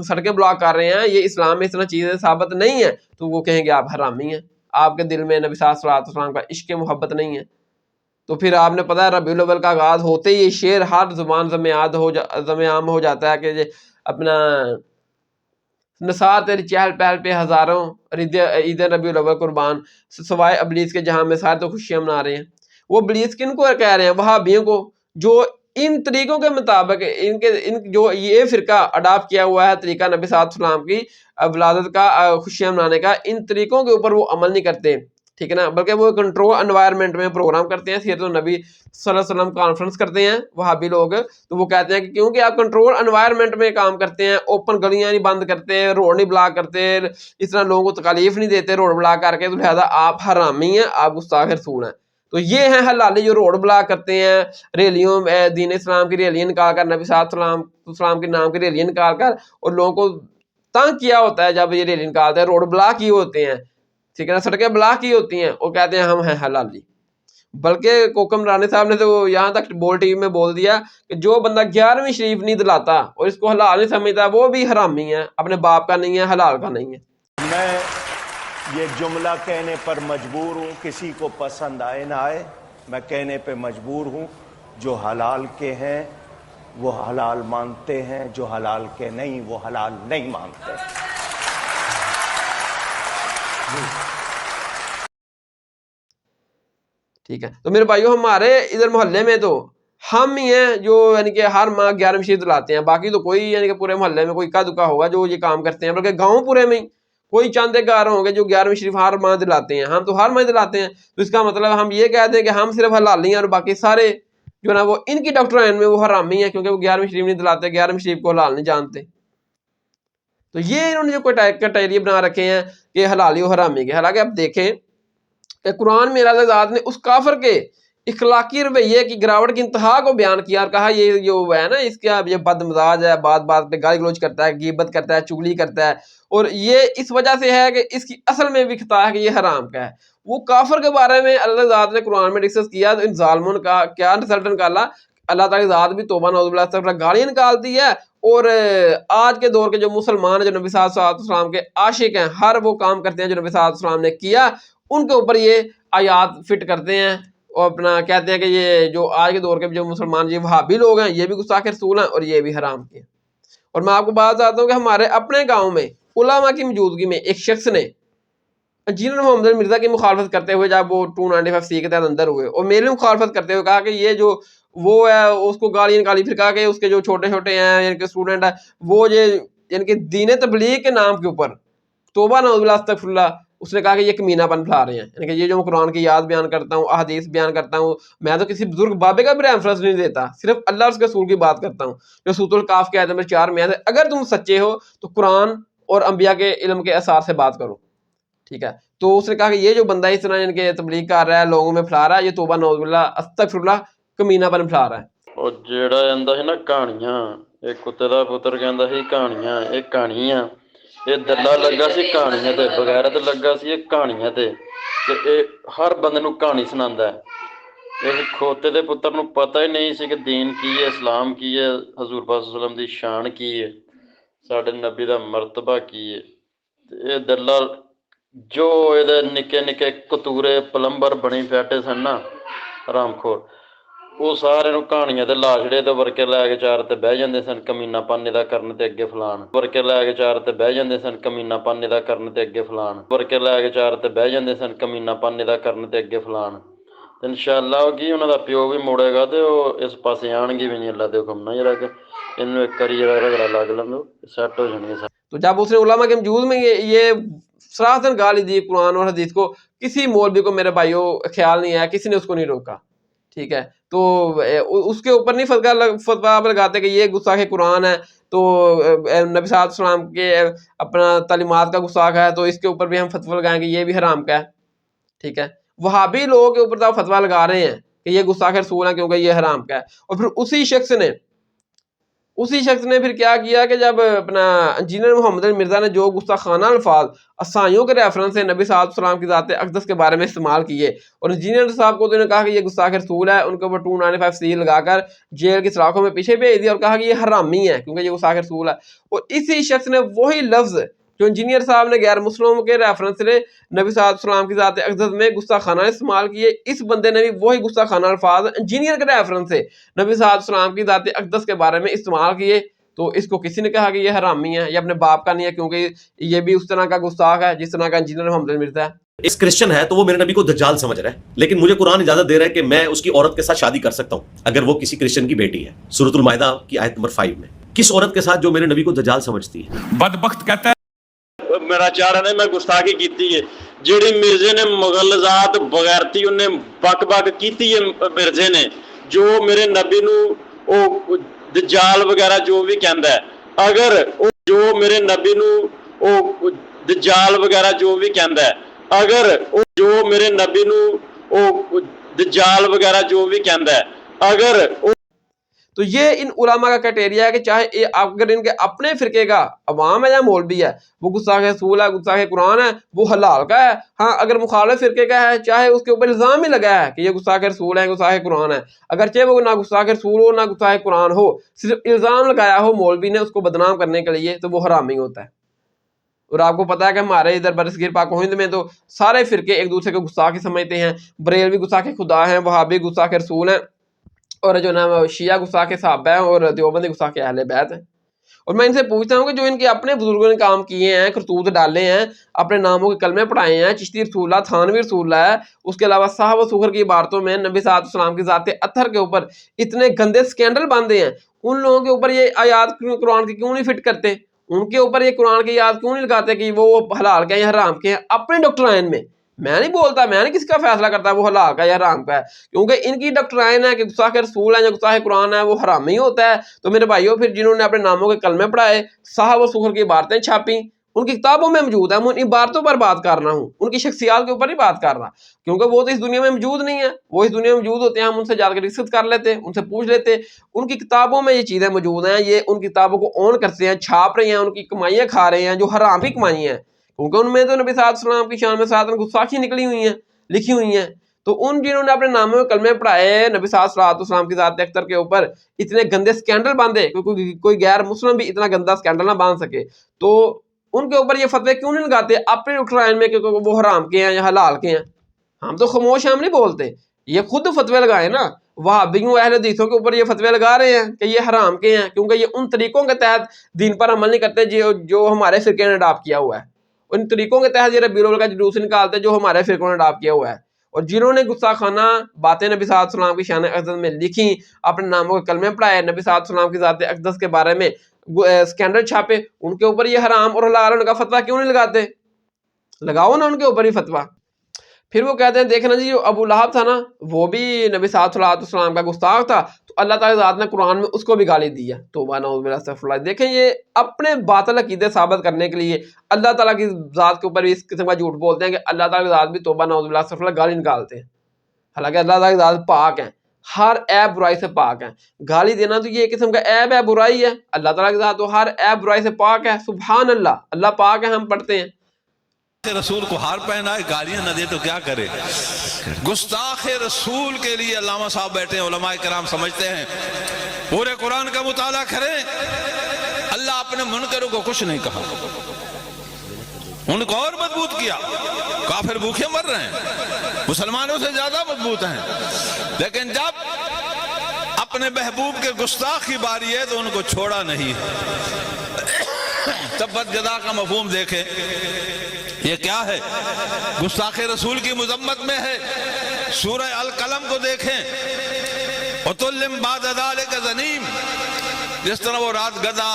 سڑکیں بلاک کر رہے ہیں، یہ اسلام میں اس طرح چیزیں ثابت نہیں ہیں، تو وہ کہیں گے آپ حرامی ہیں، آپ کے دل میں نبی صلی اللہ علیہ وسلم کا عشق محبت نہیں ہے. تو پھر آپ نے پتہ ہے ربیع الاول کا آغاز ہوتے ہی یہ شعر ہر زبان ضم عام ہو جاتا ہے کہ اپنا نثار تیری چہل پہل پہ ہزاروں عید ربیع الاول قربان، سوائے ابلیس کے جہاں میں سارے تو خوشیاں منا رہے ہیں. وہ ابلیس کن کو کہہ رہے ہیں؟ وہابیوں کو، جو ان طریقوں کے مطابق ان جو یہ فرقہ اڈاپٹ کیا ہوا ہے طریقہ نبی صلی اللہ علیہ وسلم کی ولادت کا، خوشیاں منانے کا، ان طریقوں کے اوپر وہ عمل نہیں کرتے. ٹھیک ہے نا، بلکہ وہ کنٹرول انوائرمنٹ میں پروگرام کرتے ہیں، سیرت النبی صلی اللہ علیہ وسلم کانفرنس کرتے ہیں وہابی لوگ. تو وہ کہتے ہیں کہ کیونکہ آپ کنٹرول انوائرمنٹ میں کام کرتے ہیں، اوپن گلیاں نہیں بند کرتے، روڈ نہیں بلاک کرتے، اس طرح لوگوں کو تکالیف نہیں دیتے روڈ بلاک کر کے، تو لہٰذا آپ حرامی ہیں، آپ گستاخ رسول ہیں. تو یہ ہیں حلالی جو روڈ بلاک کرتے ہیں، ریلیوں دین اسلام کی ریلیاں نکال کر، نبی صلی اللہ علیہ وسلم کے نام کی ریلیاں نکال کر، اور لوگوں کو تنگ کیا ہوتا ہے جب یہ ریلی نکالتے ہیں، روڈ بلاک ہی ہوتے ہیں، ٹھیک ہے نا، سڑکیں بلاک ہی ہوتی ہیں، وہ کہتے ہیں ہم ہیں حلالی. بلکہ کوکم رانی صاحب نے تو یہاں تک بول ٹی وی میں بول دیا کہ جو بندہ 11ویں شریف نہیں دلاتا اور اس کو حلال نہیں سمجھتا وہ بھی حرامی ہے، اپنے باپ کا نہیں ہے، حلال کا نہیں ہے. میں یہ جملہ کہنے پر مجبور ہوں، کسی کو پسند آئے نہ آئے، میں کہنے پہ مجبور ہوں. جو حلال کے ہیں وہ حلال مانتے ہیں، جو حلال کے نہیں وہ حلال نہیں مانتے. ٹھیک ہے، تو میرے بھائیو ہمارے ادھر محلے میں تو ہم ہی ہیں جو یعنی کہ ہر ماہ 11ویں شریف دلاتے ہیں، باقی تو کوئی یعنی کہ پورے محلے میں کوئی اکا دکا ہوگا جو یہ کام کرتے ہیں، بلکہ گاؤں پورے میں کوئی چاند گار ہوں گے جو 11ویں شریف ہر ماہ دلاتے ہیں. ہم تو ہر ماہ دلاتے ہیں، تو اس کا مطلب ہم یہ کہتے ہیں کہ ہم صرف حلالی ہیں اور باقی سارے جو نا وہ ان کی ڈاکٹرائن میں وہ حرامی ہیں، کیونکہ وہ 11ویں شریف نہیں دلاتے، 11ویں شریف کو حلال نہیں جانتے. تو یہ انہوں نے جو کرائٹیریا بنا رکھے ہیں کہ حلالی و حرامی کے. حالانکہ آپ دیکھیں کہ قرآن میں اللہ ذات نے اس کافر کے اخلاقی رویے کی گراوٹ کی انتہا کو بیان کیا اور کہا یہ جو ہے نا اس کا یہ بد مزاج ہے، بات بات پہ گالی گلوچ کرتا ہے، غیبت کرتا ہے، چغلی کرتا ہے، اور یہ اس وجہ سے ہے کہ اس کی اصل میں بھی خطا ہے کہ یہ حرام کا ہے. وہ کافر کے بارے میں اللہ ذات نے قرآن میں ڈسکس کیا تو ان ظالموں کا کیا رزلٹ نکالا. اللہ تعالی ذات بھی توبہ نعوذ باللہ استغفر اللہ گالیاں نکالتی ہے، اور آج کے دور کے جو مسلمان ہیں جو نبی صلی اللہ علیہ وسلم کے عاشق ہیں، ہر وہ کام کرتے ہیں جو نبی صلی اللہ علیہ وسلم نے کیا، ان کے اوپر یہ آیات فٹ کرتے ہیں اور اپنا کہتے ہیں کہ یہ جو آج کے دور کے جو مسلمان یہ وہابی لوگ ہیں یہ بھی گستاخ رسول ہیں اور یہ بھی حرام کے ہیں. اور میں آپ کو بات بتاتا ہوں کہ ہمارے اپنے گاؤں میں علماء کی موجودگی میں ایک شخص نے انجینئر محمد مرزا کی مخالفت کرتے ہوئے جب وہ 295C کے تحت اندر ہوئے اور میری مخالفت کرتے ہوئے کہا کہ یہ جو وہ ہے اس کو گالی نکالی، پھر کہا کہ اس کے جو چھوٹے چھوٹے ہیں یعنی کہ اسٹوڈنٹ ہے وہ یہ یعنی کہ دین تبلیغ کے نام کے اوپر توبہ نعوذ باللہ استغفر اللہ، اس نے کہا کہ یہ کمینہ پن پھیلا رہے ہیں. یعنی کہ یہ جو میں قرآن کی یاد بیان کرتا ہوں، احادیث بیان کرتا ہوں، میں تو کسی بزرگ بابے کا بھی ریفرنس نہیں دیتا، صرف اللہ اور اس کے رسول کی بات کرتا ہوں جو سورۃ الکاف کے آیت نمبر 4 میں ہے اگر تم سچے ہو تو قرآن اور انبیاء کے علم کے اثار سے بات کرو. ٹھیک ہے، تو اس نے کہا کہ یہ جو بندہ اس طرح ان کے تبلیغ کر رہا ہے، لوگوں میں پھیلا رہا ہے، یہ توبہ نعوذ باللہ استغفر اللہ کمینہ پن پھیلا رہا ہے. ਉਹ ਜਿਹੜਾ ਆਂਦਾ ਸੀ ਨਾ ਕਹਾਣੀਆਂ, ਇਹ ਕੁੱਤੇ ਦਾ ਪੁੱਤਰ ਕਹਿੰਦਾ ਸੀ ਕਹਾਣੀਆਂ, ਇਹ ਕਹਾਣੀਆਂ, ਇਹ ਦੱਲਾ ਲੱਗਾ ਸੀ ਕਹਾਣੀਆਂ ਤੇ, ਬਗੈਰਤ ਲੱਗਾ ਸੀ ਇਹ ਕਹਾਣੀਆਂ ਤੇ ਇਹ ਹਰ ਬੰਦੇ ਨੂੰ ਕਹਾਣੀ ਸੁਣਾਉਂਦਾ ਹੈ. ਇਸ ਖੋਤੇ ਦੇ ਪੁੱਤਰ ਨੂੰ ਪਤਾ ਹੀ ਨਹੀਂ ਸੀ ਕਿ ਦੀਨ ਕੀ ਹੈ, ਇਸਲਾਮ ਕੀ ਹੈ, ਹਜ਼ੂਰ ਪਾਕ ਸੱਲੱਲਾਹੁ ਅਲੈਹਿ ਵਸੱਲਮ ਦੀ ਸ਼ਾਨ ਕੀ ਹੈ, ਸਾਡੇ ਨਬੀ ਦਾ ਮਰਤਬਾ ਕੀ ਹੈ. ਤੇ ਇਹ ਦੱਲਾ ਜੋ ਇਹਦੇ ਨਿੱਕੇ ਨਿੱਕੇ ਕਤੂਰੇ ਪਲੰਬਰ ਬਣੀ ਬੈਠੇ ਸਨ ਨਾ ਹਰਾਮਖੋਰ, ਉਹ ਸਾਰਿਆਂ ਨੂੰ ਕਹਾਣੀਆਂ ਤੇ ਲਾਸ਼ੜੇ ਤੇ ਵਰਕੇ ਲੈ ਕੇ ਚਾਰ ਤੇ ਬਹਿ ਜਾਂਦੇ ਸਨ ਕਮੀਨਾ ਪਾਨੇ ਦਾ ਕਰਨ ਤੇ ਅੱਗੇ ਫਲਾਣ, ਵਰਕੇ ਲੈ ਕੇ ਚਾਰ ਤੇ ਬਹਿ ਜਾਂਦੇ ਸਨ ਕਮੀਨਾ ਪਾਨੇ ਦਾ ਕਰਨ ਤੇ ਅੱਗੇ ਫਲਾਣ, ਵਰਕੇ ਲੈ ਕੇ ਚਾਰ ਤੇ ਬਹਿ ਜਾਂਦੇ ਸਨ ਕਮੀਨਾ ਪਾਨੇ ਦਾ ਕਰਨ ਤੇ ਅੱਗੇ ਫਲਾਣ. ਤੇ ਇਨਸ਼ਾਅੱਲਾ ਉਹ ਕੀ ਉਹਨਾਂ ਦਾ ਪਿਓ ਵੀ ਮੁੜੇਗਾ ਤੇ ਉਹ ਇਸ ਪਾਸੇ ਆਣਗੇ ਵੀ ਨਹੀਂ ਅੱਲਾ ਦੇ ਹੁਕਮ ਨਾਲ. ਜਰਾ ਕਿ ਇਹਨੂੰ ਇੱਕ ਵਾਰੀ ਜਰਾ ਰਗੜਾ ਲੱਗ ਲੈਂਦੋ ਸੈੱਟ ਹੋ ਜਾਣਗੇ. تو جب اس نے علماء کے موجود میں یہ سراحتاً گالی دی قرآن اور حدیث کو، کسی مولوی کو میرے بھائیوں خیال نہیں آیا، کسی نے اس کو نہیں روکا. ٹھیک ہے، تو اس کے اوپر نہیں فتویٰ لگاتے کہ یہ گستاخ قرآن ہے تو نبی صلی اللہ علیہ وسلم کے اپنا تعلیمات کا گستاخ ہے تو اس کے اوپر بھی ہم فتویٰ لگائیں کہ یہ بھی حرام کا ہے. ٹھیک ہے، وہابی لوگوں کے اوپر تو فتویٰ لگا رہے ہیں کہ یہ گستاخ رسول ہے کیونکہ یہ حرام کا ہے. اور پھر اسی شخص نے پھر کیا کیا کہ جب اپنا انجینئر محمد مرزا نے جو گستاخانہ الفاظ عیسائیوں کے ریفرنس سے نبی صلی اللہ علیہ وسلم کی ذات اقدس کے بارے میں استعمال کیے، اور انجینئر صاحب کو تو انہوں نے کہا کہ یہ گستاخ رسول ہے، ان کے اوپر 295C لگا کر جیل کی سلاخوں میں پیچھے بھیج دیا اور کہا کہ یہ حرامی ہے کیونکہ یہ گستاخ رسول ہے. اور اسی شخص نے وہی لفظ جو انجینئر صاحب نے غیر مسلموں کے ریفرنس سے نبی صلی اللہ علیہ وسلم کی ذات اقدس میں گستاخانہ استعمال کیے، اس بندے نے بھی وہی گستاخانہ الفاظ انجینئر کے ریفرنس سے نبی صلی اللہ علیہ وسلم کی ذات اقدس کے بارے میں استعمال کیے. تو اس کو کسی نے کہا کہ یہ حرامی ہے، یہ اپنے باپ کا نہیں ہے کیونکہ یہ بھی اس طرح کا گستاخ ہے جس طرح کا انجینئر محمد مرزا ہے. اس کرسچن ہے تو وہ میرے نبی کو دجال سمجھ رہا ہے، لیکن مجھے قرآن اجازت دے رہا ہے کہ میں اس کی عورت کے ساتھ شادی کر سکتا ہوں اگر وہ کسی کرسچن کی بیٹی ہے. سورۃ المائدہ کی آیت نمبر 5 میں کس عورت کے ساتھ جو میرے نبی کو دجال سمجھتی ہے. بدبخت کہتا ہے ਮੇਰਾ ਚਾਰਾ ਨੇ ਮੈਂ ਗੁਸਤਾਖੀ ਕੀਤੀ ਹੈ ਜਿਹੜੀ ਮਿਰਜ਼ੇ ਨੇ ਮੁਗਲਜ਼ਾਤ ਬਗੈਰਤੀ ਉਹਨੇ ਬਕ ਕੀਤੀ ਹੈ ਮਿਰਜ਼ੇ ਨੇ ਜੋ ਮੇਰੇ ਨਬੀ ਨੂੰ ਉਹ ਦਜਾਲ ਵਗੈਰਾ ਜੋ ਵੀ ਕਹਿੰਦਾ ਹੈ ਅਗਰ ਉਹ ਜੋ ਮੇਰੇ ਨਬੀ ਨੂੰ ਉਹ ਦਜਾਲ ਵਗੈਰਾ جو بھی ਕਹਿੰਦਾ ہے ਅਗਰ ਉਹ ਜੋ ਮੇਰੇ ਨਬੀ ਨੂੰ ਉਹ ਦਜਾਲ ਵਗੈਰਾ جو بھی ਕਹਿੰਦਾ ہے ਅਗਰ تو یہ ان علماء کا کرائٹیریا ہے کہ چاہے اگر ان کے اپنے فرقے کا عوام ہے یا مولوی ہے وہ گستاخ رسول ہے، گستاخ قرآن ہے، وہ حلال کا ہے. ہاں اگر مخالف فرقے کا ہے چاہے اس کے اوپر الزام ہی لگا ہے کہ یہ گستاخ رسول ہے، گستاخ قرآن ہے، اگرچہ وہ نہ گستاخ رسول ہو نہ گستاخ قرآن ہو، صرف الزام لگایا ہو مولوی نے اس کو بدنام کرنے کے لیے تو وہ حرامی ہوتا ہے. اور آپ کو پتا ہے کہ ہمارے ادھر برصغیر پاک و ہند میں تو سارے فرقے ایک دوسرے کو گستاخ سمجھتے ہیں. بریلوی گستاخ خدا ہیں، وہابی گستاخ رسول ہیں، اور جو نام شیعہ گستاخ صحابہ ہیں، اور دیوبندی گستاخ اہل بیت ہیں. اور میں ان سے پوچھتا ہوں کہ جو ان کے اپنے بزرگوں نے کام کیے ہیں، کرتوت ڈالے ہیں، اپنے ناموں کے کلمے پڑھائے ہیں، چشتی رسول اللہ، تھانوی رسول اللہ ہے، اس کے علاوہ صاحب و سخر کی عبارتوں میں نبی صلی اللہ علیہ وسلم کی ذات اطہر کے اوپر اتنے گندے سکینڈل باندھے ہیں، ان لوگوں کے اوپر یہ آیات قرآن کی کیوں نہیں فٹ کرتے؟ ان کے اوپر یہ قرآن کی آیات کیوں نہیں لگاتے کہ وہ حلال کے ہیں یا حرام کے ہیں؟ اپنے ڈاکٹرائن میں میں نہیں بولتا, میں نہیں کسی کا فیصلہ کرتا وہ حلال کا یا حرام کا ہے, کیونکہ ان کی ڈاکٹرائن ہے کہ گستاخ رسول ہے یا گستاخ قرآن ہے وہ حرام ہی ہوتا ہے. تو میرے بھائیوں پھر جنہوں نے اپنے ناموں کے کلمے پڑھائے, صحب و سکر کی عبارتیں چھاپیں, ان کی کتابوں میں موجود ہے, میں ان عبارتوں پر بات کر رہا ہوں, ان کی شخصیات کے اوپر نہیں بات کر رہا, کیونکہ وہ تو اس دنیا میں موجود نہیں ہے, وہ اس دنیا میں موجود ہوتے ہیں, ہم ان سے جا کے ڈسکس کر لیتے, ان سے پوچھ لیتے. ان کی کتابوں میں یہ چیزیں موجود ہیں, یہ ان کتابوں کو اون کرتے ہیں, چھاپ رہے ہیں, ان کی کمائیاں کھا رہے ہیں جو حرام کی کمائیاں ہیں, کیونکہ ان میں تو نبی صلی اللہ علیہ وسلم کی شان میں ساتھ گستاخی نکلی ہوئی ہیں, لکھی ہوئی ہیں. تو ان جنہوں نے اپنے ناموں میں کلمے پڑھائے نبی صلی اللہ علیہ وسلم کی ذات اختر کے اوپر, اتنے گندے سکینڈل باندھے, کوئی غیر مسلم بھی اتنا گندا سکینڈل نہ باندھ سکے, تو ان کے اوپر یہ فتوے کیوں نہیں لگاتے اپنے ڈاکٹرائن میں کہ وہ حرام کے ہیں یا حلال کے ہیں؟ ہم تو خاموش ہیں, ہم نہیں بولتے, یہ خود فتوے لگائے نا. وہابیوں اہل حدیثوں کے اوپر یہ فتوے لگا رہے ہیں کہ یہ حرام کے ہیں, کیونکہ یہ ان طریقوں کے تحت دین پر عمل نہیں کرتے جو ہمارے فرقے نے اڈاپٹ کیا ہوا ہے. ان طریقوں کے تحت یہ ربیع الاول کا جلوس نکالتے جو ہمارے فرقوں نے اڈاپٹ کیا ہوا ہے. اور جنہوں نے گستاخانہ باتیں نبی صلی اللہ علیہ وسلم کی شان اقدس میں لکھی, اپنے ناموں کے کلمے پڑھائے, نبی صلی اللہ علیہ وسلم کی ذات اقدس کے بارے میں اسکینڈل چھاپے, ان کے اوپر یہ حرام اور حلال ہونے کا فتویٰ کیوں نہیں لگاتے؟ لگاؤ نا ان کے اوپر ہی فتویٰ. پھر وہ کہتے ہیں دیکھنا جی جو ابو لہب تھا نا وہ بھی نبی صلی اللہ علیہ وسلم کا گستاخ تھا, تو اللہ تعالیٰ ذات نے قرآن میں اس کو بھی گالی دی ہے. توبہ نعوذ باللہ استغفر اللہ. دیکھیں یہ اپنے باطل عقیدے ثابت کرنے کے لیے اللہ تعالیٰ کی ذات کے اوپر بھی اس قسم کا جھوٹ بولتے ہیں کہ اللہ تعالیٰ کی ذات بھی توبہ نعوذ باللہ استغفر اللہ گالی نکالتے ہیں, حالانکہ اللہ تعالیٰ کی ذات پاک ہیں, ہر عیب برائی سے پاک ہیں. گالی دینا تو یہ ایک قسم کا عیب ہے, برائی ہے. اللہ تعالیٰ کی ذات تو ہر عیب برائی سے پاک ہے, سبحان اللہ, اللہ پاک ہے, ہم پڑھتے ہیں. رسول کو ہار پہنائے گالیاں نہ دے تو کیا کرے؟ گستاخ رسول کے لیے علامہ صاحب بیٹھے ہیں, علماء کرام سمجھتے ہیں پورے قرآن کا مطالعہ کریں, اللہ اپنے منکروں کو کچھ نہیں کہا, ان کو اور مضبوط کیا. کافر بھوکے مر رہے ہیں, مسلمانوں سے زیادہ مضبوط ہیں, لیکن جب اپنے محبوب کے گستاخ کی باری ہے تو ان کو چھوڑا نہیں. تبت جزا کا مفہوم دیکھیں, یہ کیا ہے؟ گستاخ رسول کی مذمت میں ہے. سورہ القلم کو دیکھیں, عُتُلٍّ بَعْدَ ذَلِكَ زَنِيمٍ, جس طرح وہ رات گدھا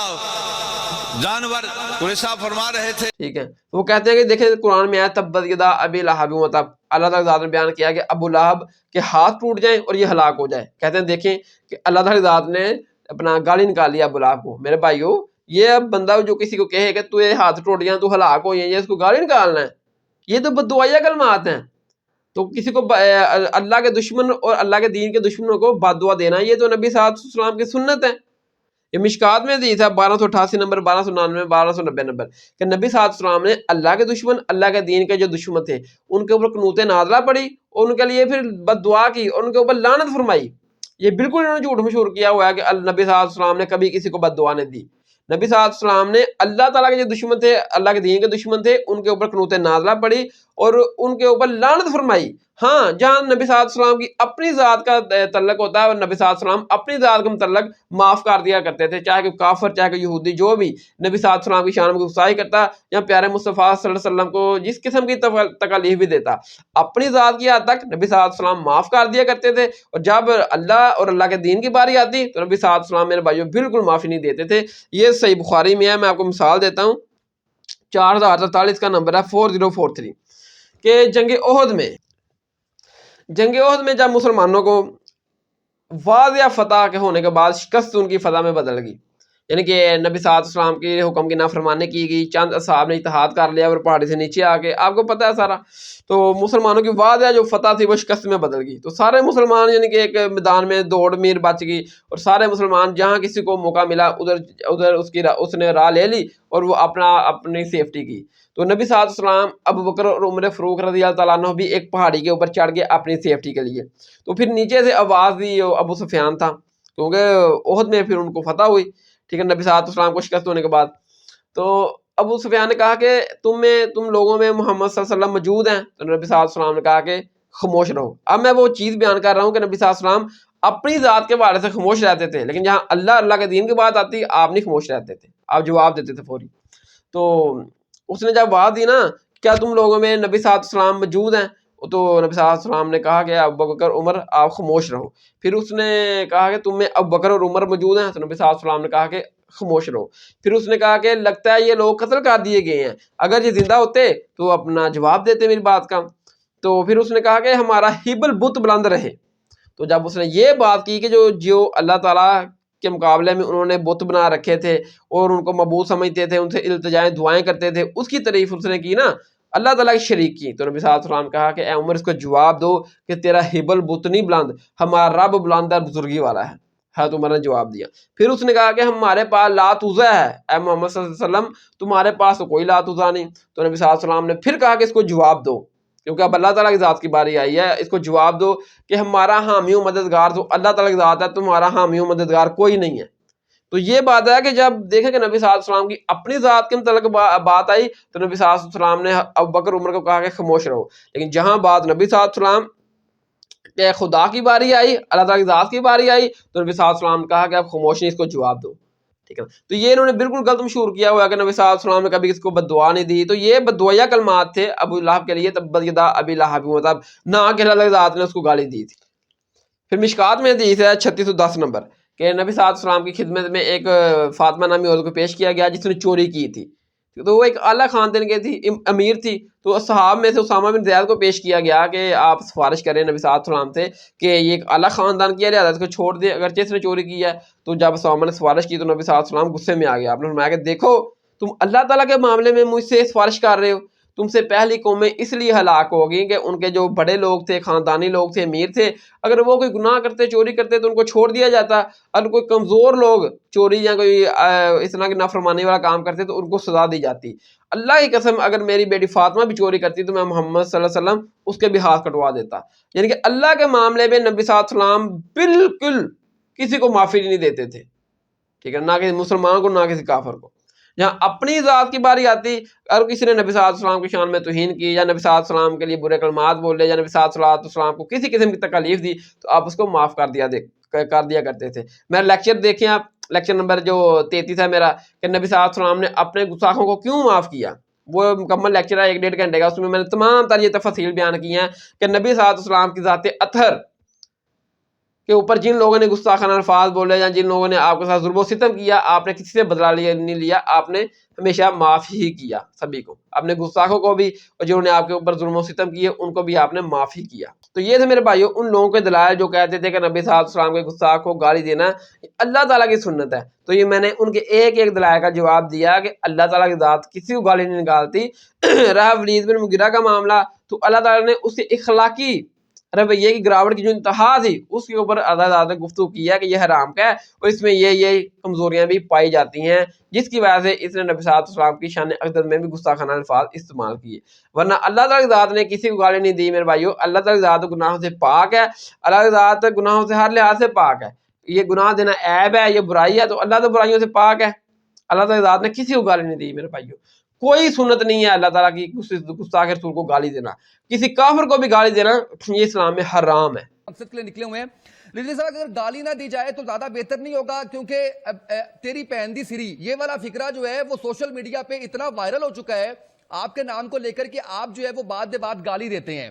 جانور قریشہ فرما رہے تھے. ٹھیک ہے, وہ کہتے ہیں کہ دیکھیں قرآن میں آیا تبت یدا ابی لہب وتب, اللہ تعالیٰ ذات نے بیان کیا کہ ابو لہب کے ہاتھ ٹوٹ جائیں اور یہ ہلاک ہو جائے. کہتے ہیں دیکھیں کہ اللہ تعالیٰ ذات نے اپنا گالی نکال لیا ابو لہب کو. میرے بھائیو, یہ اب بندہ جو کسی کو کہے کہ تو یہ ہاتھ ٹوٹ جائیں تو ہلاک ہو جائیں, اس کو گالی نکالنا ہے, یہ تو بددعائیہ کلمات ہیں. تو کسی کو اللہ کے دشمن اور اللہ کے دین کے دشمنوں کو بد دعا دینا, یہ تو نبی صلی اللہ علیہ وسلم کی سنت ہے. یہ مشکات میں حدیث ہے 1288 نمبر, 1299, 1290 نمبر, کہ نبی صلی اللہ علیہ وسلم نے اللہ کے دشمن, اللہ کے دین کے جو دشمن تھے ان کے اوپر قنوت نازلہ پڑھی اور ان کے لیے پھر بد دعا کی اور ان کے اوپر لعنت فرمائی. یہ بالکل انہوں نے جھوٹ مشہور کیا ہوا ہے کہ نبی صلی اللہ علیہ وسلم نے کبھی کسی کو بد دعا نہیں دی. نبی صلی اللہ علیہ وسلم نے اللہ تعالیٰ کے جو دشمن تھے, اللہ کے دین کے دشمن تھے, ان کے اوپر قنوت نازلہ پڑھی اور ان کے اوپر لعنت فرمائی. ہاں, جہاں نبی صلی اللہ علیہ وسلم کی اپنی ذات کا تعلق ہوتا ہے اور نبی صلی اللہ علیہ وسلم اپنی ذات کا متعلق معاف کر دیا کرتے تھے, چاہے کہ کافر چاہے کہ یہودی جو بھی نبی صلی اللہ علیہ وسلم کی شان میں گستاخی کرتا یا پیارے مصطفیٰ صلی اللہ علیہ وسلم کو جس قسم کی تکالیف بھی دیتا, اپنی ذات کی حد تک نبی صلی اللہ علیہ وسلم معاف کر دیا کرتے تھے, اور جب اللہ اور اللہ کے دین کی باری آتی تو نبی صلی اللہ علیہ وسلم میرے بھائیوں بالکل معافی نہیں دیتے تھے. یہ صحیح بخاری میں ہے, میں آپ کو مثال دیتا ہوں, 4043 کا نمبر ہے 4043, کہ جنگ احد میں جب مسلمانوں کو واضح فتح کے ہونے کے بعد شکست ان کی فتح میں بدل گئی, یعنی کہ نبی صلی اللہ علیہ وسلم کے حکم کی نافرمانی کی گئی, چند اصحاب نے اتحاد کر لیا اور پہاڑی سے نیچے آ کے, آپ کو پتہ ہے سارا, تو مسلمانوں کی واضح جو فتح تھی وہ شکست میں بدل گئی. تو سارے مسلمان یعنی کہ ایک میدان میں دوڑ میر بچ گئی, اور سارے مسلمان جہاں کسی کو موقع ملا ادھر اس نے راہ لے لی اور وہ اپنی سیفٹی کی. تو نبی صلی اللہ علیہ وسلم, ابو بکر اور عمر فاروق رضی اللہ تعالیٰ عنہ بھی ایک پہاڑی کے اوپر چڑھ گئے اپنی سیفٹی کے لیے. تو پھر نیچے سے آواز دی, ابو سفیان تھا, کیونکہ احد میں پھر ان کو فتح ہوئی, ٹھیک ہے, نبی صلی اللہ علیہ وسلم کو شکست ہونے کے بعد. تو ابو سفیان نے کہا کہ تم لوگوں میں محمد صلی اللہ علیہ وسلم موجود ہیں. تو نبی صلی اللہ علیہ وسلم نے کہا کہ خاموش رہو. اب میں وہ چیز بیان کر رہا ہوں کہ نبی صلی اللہ علیہ وسلم اپنی ذات کے بارے سے خاموش رہتے تھے, لیکن جہاں اللہ کے دین کی بات آتی آپ نہیں خاموش رہتے تھے, آپ جواب دیتے تھے فوری. تو اس نے جب بات دی نا, کیا تم لوگوں میں نبی صلی اللہ علیہ وسلم موجود ہیں, تو نبی صلی اللہ علیہ وسلم نے کہا کہ ابو بکر عمر آپ خاموش رہو. پھر اس نے کہا کہ تم میں ابو بکر اور عمر موجود ہیں, تو نبی صلی اللہ علیہ وسلم نے کہا کہ خاموش رہو. پھر اس نے کہا کہ لگتا ہے یہ لوگ قتل کر دیے گئے ہیں, اگر یہ زندہ ہوتے تو اپنا جواب دیتے میری بات کا. تو پھر اس نے کہا کہ ہمارا ہبل بت بلند رہے. تو جب اس نے یہ بات کی کہ جو اللہ تعالیٰ کے مقابلے میں انہوں نے بت بنا رکھے تھے اور ان کو معبود سمجھتے تھے، ان سے التجائیں دعائیں کرتے تھے، اس کی تعریف اس نے کی نا، اللہ تعالیٰ کی شریک کی. تو نبی صلی اللہ علیہ وسلم نے کہا کہ اے عمر اس کو جواب دو کہ تیرا ہبل بت نہیں بلند، ہمارا رب بلند اور بزرگی والا ہے. حضرت عمر نے جواب دیا. پھر اس نے کہا کہ ہمارے پاس لات عزا ہے، اے محمد صلی اللہ علیہ وسلم تمہارے پاس تو کوئی لات عزا نہیں. تو نبی صلی اللہ علیہ وسلم نے پھر کہا کہ اس کو جواب دو، کیونکہ اب اللہ تعالیٰ کی ذات کی باری آئی ہے، اس کو جواب دو کہ ہمارا حامی و مددگار تو اللہ تعالیٰ کی ذات ہے، تمہارا حامی و مددگار کوئی نہیں ہے. تو یہ بات ہے کہ جب دیکھیں کہ نبی صلی اللہ علیہ وسلم کی اپنی ذات کے متعلق بات آئی تو نبی صلی اللہ علیہ وسلم نے ابوبکر عمر کو کہا کہ خاموش رہو. لیکن جہاں بات نبی صلی اللہ علیہ وسلم کہ خدا کی باری آئی، اللہ تعالیٰ کی ذات کی باری آئی، تو نبی صلی اللہ علیہ وسلم نے کہا کہ آپ خاموش نہیں، اس کو جواب دو. ٹھیک ہے. تو یہ انہوں نے بالکل غلط مشہور کیا ہوا ہے کہ نبی صلی اللہ علیہ وسلم نے کبھی کسی کو بد دعا نہیں دی. تو یہ بد دعائیہ کلمات تھے ابو لہب کے لیے، تبت یدا ابی لہب وتب، نہ کہ اللہ کی ذات نے اس کو گالی دی تھی. پھر مشکات میں حدیث ہے 3610 نمبر کہ نبی صلی اللہ علیہ وسلم کی خدمت میں ایک فاطمہ نامی عورت کو پیش کیا گیا جس نے چوری کی تھی. تو وہ ایک اعلیٰ خاندان کی تھی، امیر تھی. تو صحاب میں سے اسامہ بن زید کو پیش کیا گیا کہ آپ سفارش کریں نبی صلی اللہ علیہ وسلم سے کہ یہ ایک اعلیٰ خاندان کی ہے، لہٰذا اس کو چھوڑ دے اگرچہ اس نے چوری کی ہے. تو جب اسامہ نے سفارش کی تو نبی صلی اللہ علیہ وسلم غصے میں آ گیا. آپ نے فرمایا کہ دیکھو تم اللہ تعالیٰ کے معاملے میں مجھ سے سفارش کر رہے ہو، تم سے پہلی قومیں اس لیے ہلاک ہوگی کہ ان کے جو بڑے لوگ تھے، خاندانی لوگ تھے، امیر تھے، اگر وہ کوئی گناہ کرتے، چوری کرتے تو ان کو چھوڑ دیا جاتا. اگر کوئی کمزور لوگ چوری یا کوئی اس طرح کی نافرمانی والا کام کرتے تو ان کو سزا دی جاتی. اللہ کی قسم اگر میری بیٹی فاطمہ بھی چوری کرتی تو میں محمد صلی اللہ علیہ وسلم اس کے بھی ہاتھ کٹوا دیتا. یعنی کہ اللہ کے معاملے میں نبی صلی اللہ علیہ وسلم بالکل کسی کو معافی نہیں دیتے تھے. ٹھیک ہے، نہ کسی مسلمان کو نہ کسی کافر کو. جہاں اپنی ذات کی باری آتی، اگر کسی نے نبی صلی اللہ علیہ وسلم کی شان میں توہین کی یا نبی صلی اللہ علیہ وسلم کے لیے برے کلمات بولے یا نبی صلی اللہ علیہ وسلم کو کسی قسم کی تکلیف دی تو آپ اس کو معاف کر دیا کرتے تھے. میرا لیکچر دیکھیں آپ، لیکچر نمبر جو 33 ہے میرا کہ نبی صلی اللہ علیہ وسلم نے اپنے گستاخوں کو کیوں معاف کیا. وہ مکمل لیکچر ہے 1.5 گھنٹے کا، اس میں نے تمام تر یہ تفصیل بیان کی ہیں کہ نبی صلی اللہ علیہ وسلم کی ذات اطہر کے اوپر جن لوگوں نے گستاخانہ الفاظ بولے یا جن لوگوں نے آپ کے ساتھ ظلم و ستم کیا، آپ نے کسی سے بدلہ نہیں لیا، آپ نے ہمیشہ معاف ہی کیا. سبھی کو، اپنے گستاخوں کو بھی اور جنہوں نے آپ کے اوپر ظلم و ستم کیے ان کو بھی آپ نے معاف ہی کیا. تو یہ تھے میرے بھائیوں ان لوگوں کے دلائل جو کہتے تھے کہ نبی صلی اللہ علیہ وسلم کے گستاخ کو گالی دینا اللہ تعالیٰ کی سنت ہے. تو یہ میں نے ان کے ایک ایک دلائل کا جواب دیا کہ اللہ تعالیٰ کی ذات کسی کو گالی نہیں نکالتی. رہا ولید بن مغیرہ کا معاملہ، تو اللہ تعالیٰ نے اس کے اخلاقی رویے کی گراوٹ کی جو انتہا تھی اس کے اوپر اللہ نے گفتگو کیا کہ یہ حرام کا ہے اور اس میں یہ کمزوریاں بھی پائی جاتی ہیں، جس کی وجہ سے اس نے نبی صلی اللہ علیہ وسلم کی شان اقدس میں بھی گستاخانہ الفاظ استعمال کیے. ورنہ اللہ تعالیٰ کی ذات نے کسی کو گالی نہیں دی میرے بھائیوں. اللہ تعالیٰ کی ذات گناہوں سے پاک ہے، اللہ کی ذات گناہوں سے ہر لحاظ سے پاک ہے. یہ گناہ دینا عیب ہے، یہ برائی ہے، تو اللہ تو برائیوں سے پاک ہے. اللہ تعالیٰ کی ذات نے کسی کو گالی نہیں دی میرے بھائیوں. کوئی سنت نہیں ہے اللہ تعالیٰ کی گستاخ رسول کو گالی دینا، کسی کافر کو بھی گالی دینا یہ اسلام میں حرام ہے. مقصد کے لیے نکلے ہوئے ہیں لیکن صاحب اگر گالی نہ دی جائے تو زیادہ بہتر نہیں ہوگا، کیونکہ تیری پہن دی سری یہ والا فکرہ جو ہے وہ سوشل میڈیا پہ اتنا وائرل ہو چکا ہے آپ کے نام کو لے کر کہ آپ جو ہے وہ بات بات گالی دیتے ہیں.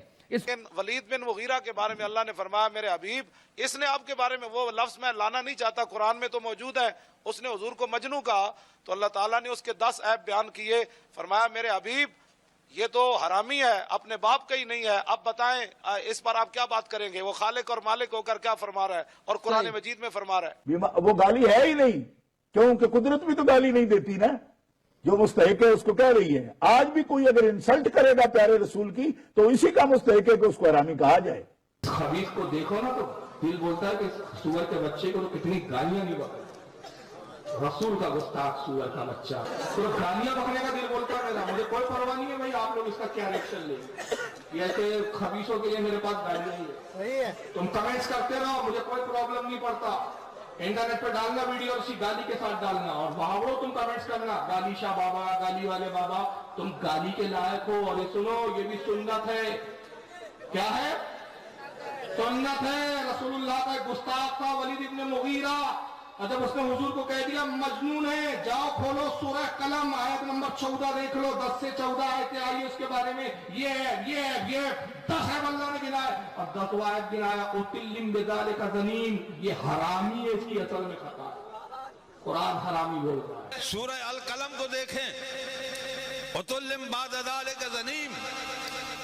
ولید بن مغیرہ کے بارے میں اللہ نے فرمایا میرے حبیب، اس نے آپ کے بارے میں وہ لفظ میں لانا نہیں چاہتا، قرآن میں تو موجود ہے، اس نے حضور کو مجنوں کہا تو اللہ تعالیٰ نے اس کے 10 عیب بیان کیے. فرمایا میرے حبیب یہ تو حرامی ہے، اپنے باپ کا ہی نہیں ہے. اب بتائیں اس پر آپ کیا بات کریں گے؟ وہ خالق اور مالک ہو کر کیا فرما رہا ہے اور قرآن مجید میں فرما رہا ہے. وہ گالی ہے ہی نہیں، کیونکہ قدرت بھی تو گالی نہیں دیتی نا. جو مستحق ہے اس کو کہہ رہی ہے. آج بھی کوئی اگر انسلٹ کرے گا پیارے رسول کی تو اسی کا مستحق ہے کہ اس کو حرامی کہا جائے. خبیث کو دیکھو نا تو دل بولتا ہے کہ سور کے بچے کو تو کتنی گالیاں نہیں بکے. رسول کا گستاخ سور کا بچہ تو گالیاں بکنے کا دل بولتا ہے میرا. مجھے کوئی پرواہ نہیں ہے بھائی آپ لوگ اس کا کیا ریئیکشن لیں گے. یہ ایسے خبیثوں کے لیے میرے پاس گالیاں ہیں، تم کمنٹس کرتے رہو، مجھے کوئی پرابلم نہیں پڑتا. انٹرنیٹ پہ ڈالنا ویڈیو اسی گالی کے ساتھ ڈالنا اور بہاورو تم کمنٹس کرنا گالی شاہ بابا، گالی والے بابا. تم گالی کے لائق ہو. اور یہ سنو یہ بھی سنت ہے. کیا ہے؟ سنت ہے. رسول اللہ کا ایک گستاخ تھا ولید ابن مغیرہ، جب اس نے حضور کو کہہ دیا مجنون ہے، جاؤ کھولو سورہ قلم آیت نمبر 14 دیکھ لو، 10 سے 14 آیتیں آئی اس کے بارے میں. یہ 10 عیب اللہ نے گنائے اور 10 آیت گنایا اتلم بذالک زنیم، یہ حرامی ہے، اس کی اصل میں خطا ہے. قرآن حرامی بول رہا ہے. سورہ القلم کو دیکھیں، اتلم بعد ذالک زنیم،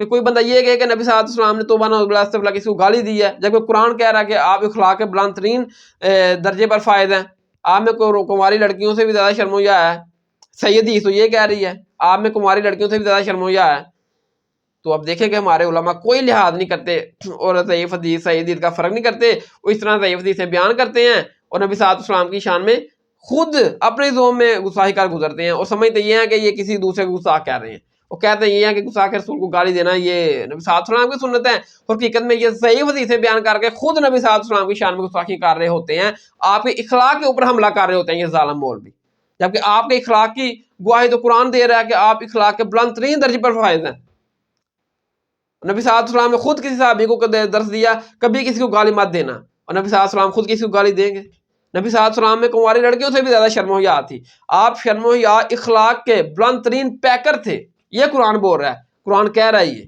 کہ کوئی بندہ یہ کہے کہ نبی صلی اللہ علیہ وسلم نے توبہ نعوذ باللہ کسی کو گالی دی ہے، جبکہ قرآن کہہ رہا ہے کہ آپ اخلاق کے بلند ترین درجے پر فائز ہیں، آپ میں کماری لڑکیوں سے بھی زیادہ شرم و حیا ہے. صحیح حدیث تو یہ کہہ رہی ہے آپ میں کماری لڑکیوں سے بھی زیادہ شرم و حیا ہے. تو اب دیکھیں کہ ہمارے علماء کوئی لحاظ نہیں کرتے اور ضعیف حدیث صحیح حدیث کا فرق نہیں کرتے، وہ اس طرح ضعیف حدیثیں بیان کرتے ہیں اور نبی صلی اللہ علیہ وسلم کی شان میں خود اپنے زوم میں گستاخی کر گزرتے ہیں اور سمجھتے یہ ہیں کہ یہ کسی دوسرے کو گستاخ کہہ رہے ہیں. وہ کہتے ہیں یہ ہے کہ گستاخ رسول کو گالی دینا یہ نبی صلی اللہ علیہ وسلم کی سنت ہے، اور حقیقت میں یہ ضعیف حدیثیں بیان کر کے خود نبی صلی اللہ علیہ وسلم کی شان میں گستاخی کر رہے ہوتے ہیں، آپ کے اخلاق کے اوپر حملہ کر رہے ہوتے ہیں یہ ظالم مولوی. جبکہ آپ کے اخلاق کی گواہی تو قرآن دے رہا ہے کہ آپ اخلاق کے بلند ترین درجے پر فائز ہیں. نبی صلی اللہ علیہ وسلم نے خود کسی صحابی کو درس دیا کبھی کسی کو گالی مت دینا، اور نبی صلی اللہ علیہ وسلم خود کسی کو گالی دیں گے؟ نبی صلی اللہ علیہ وسلم میں کماری لڑکیوں سے بھی زیادہ شرم و حیا تھی. آپ شرم و حیا اخلاق کے بلند ترین پیکر تھے، یہ قرآن بول رہا ہے، قرآن کہہ رہا ہے یہ.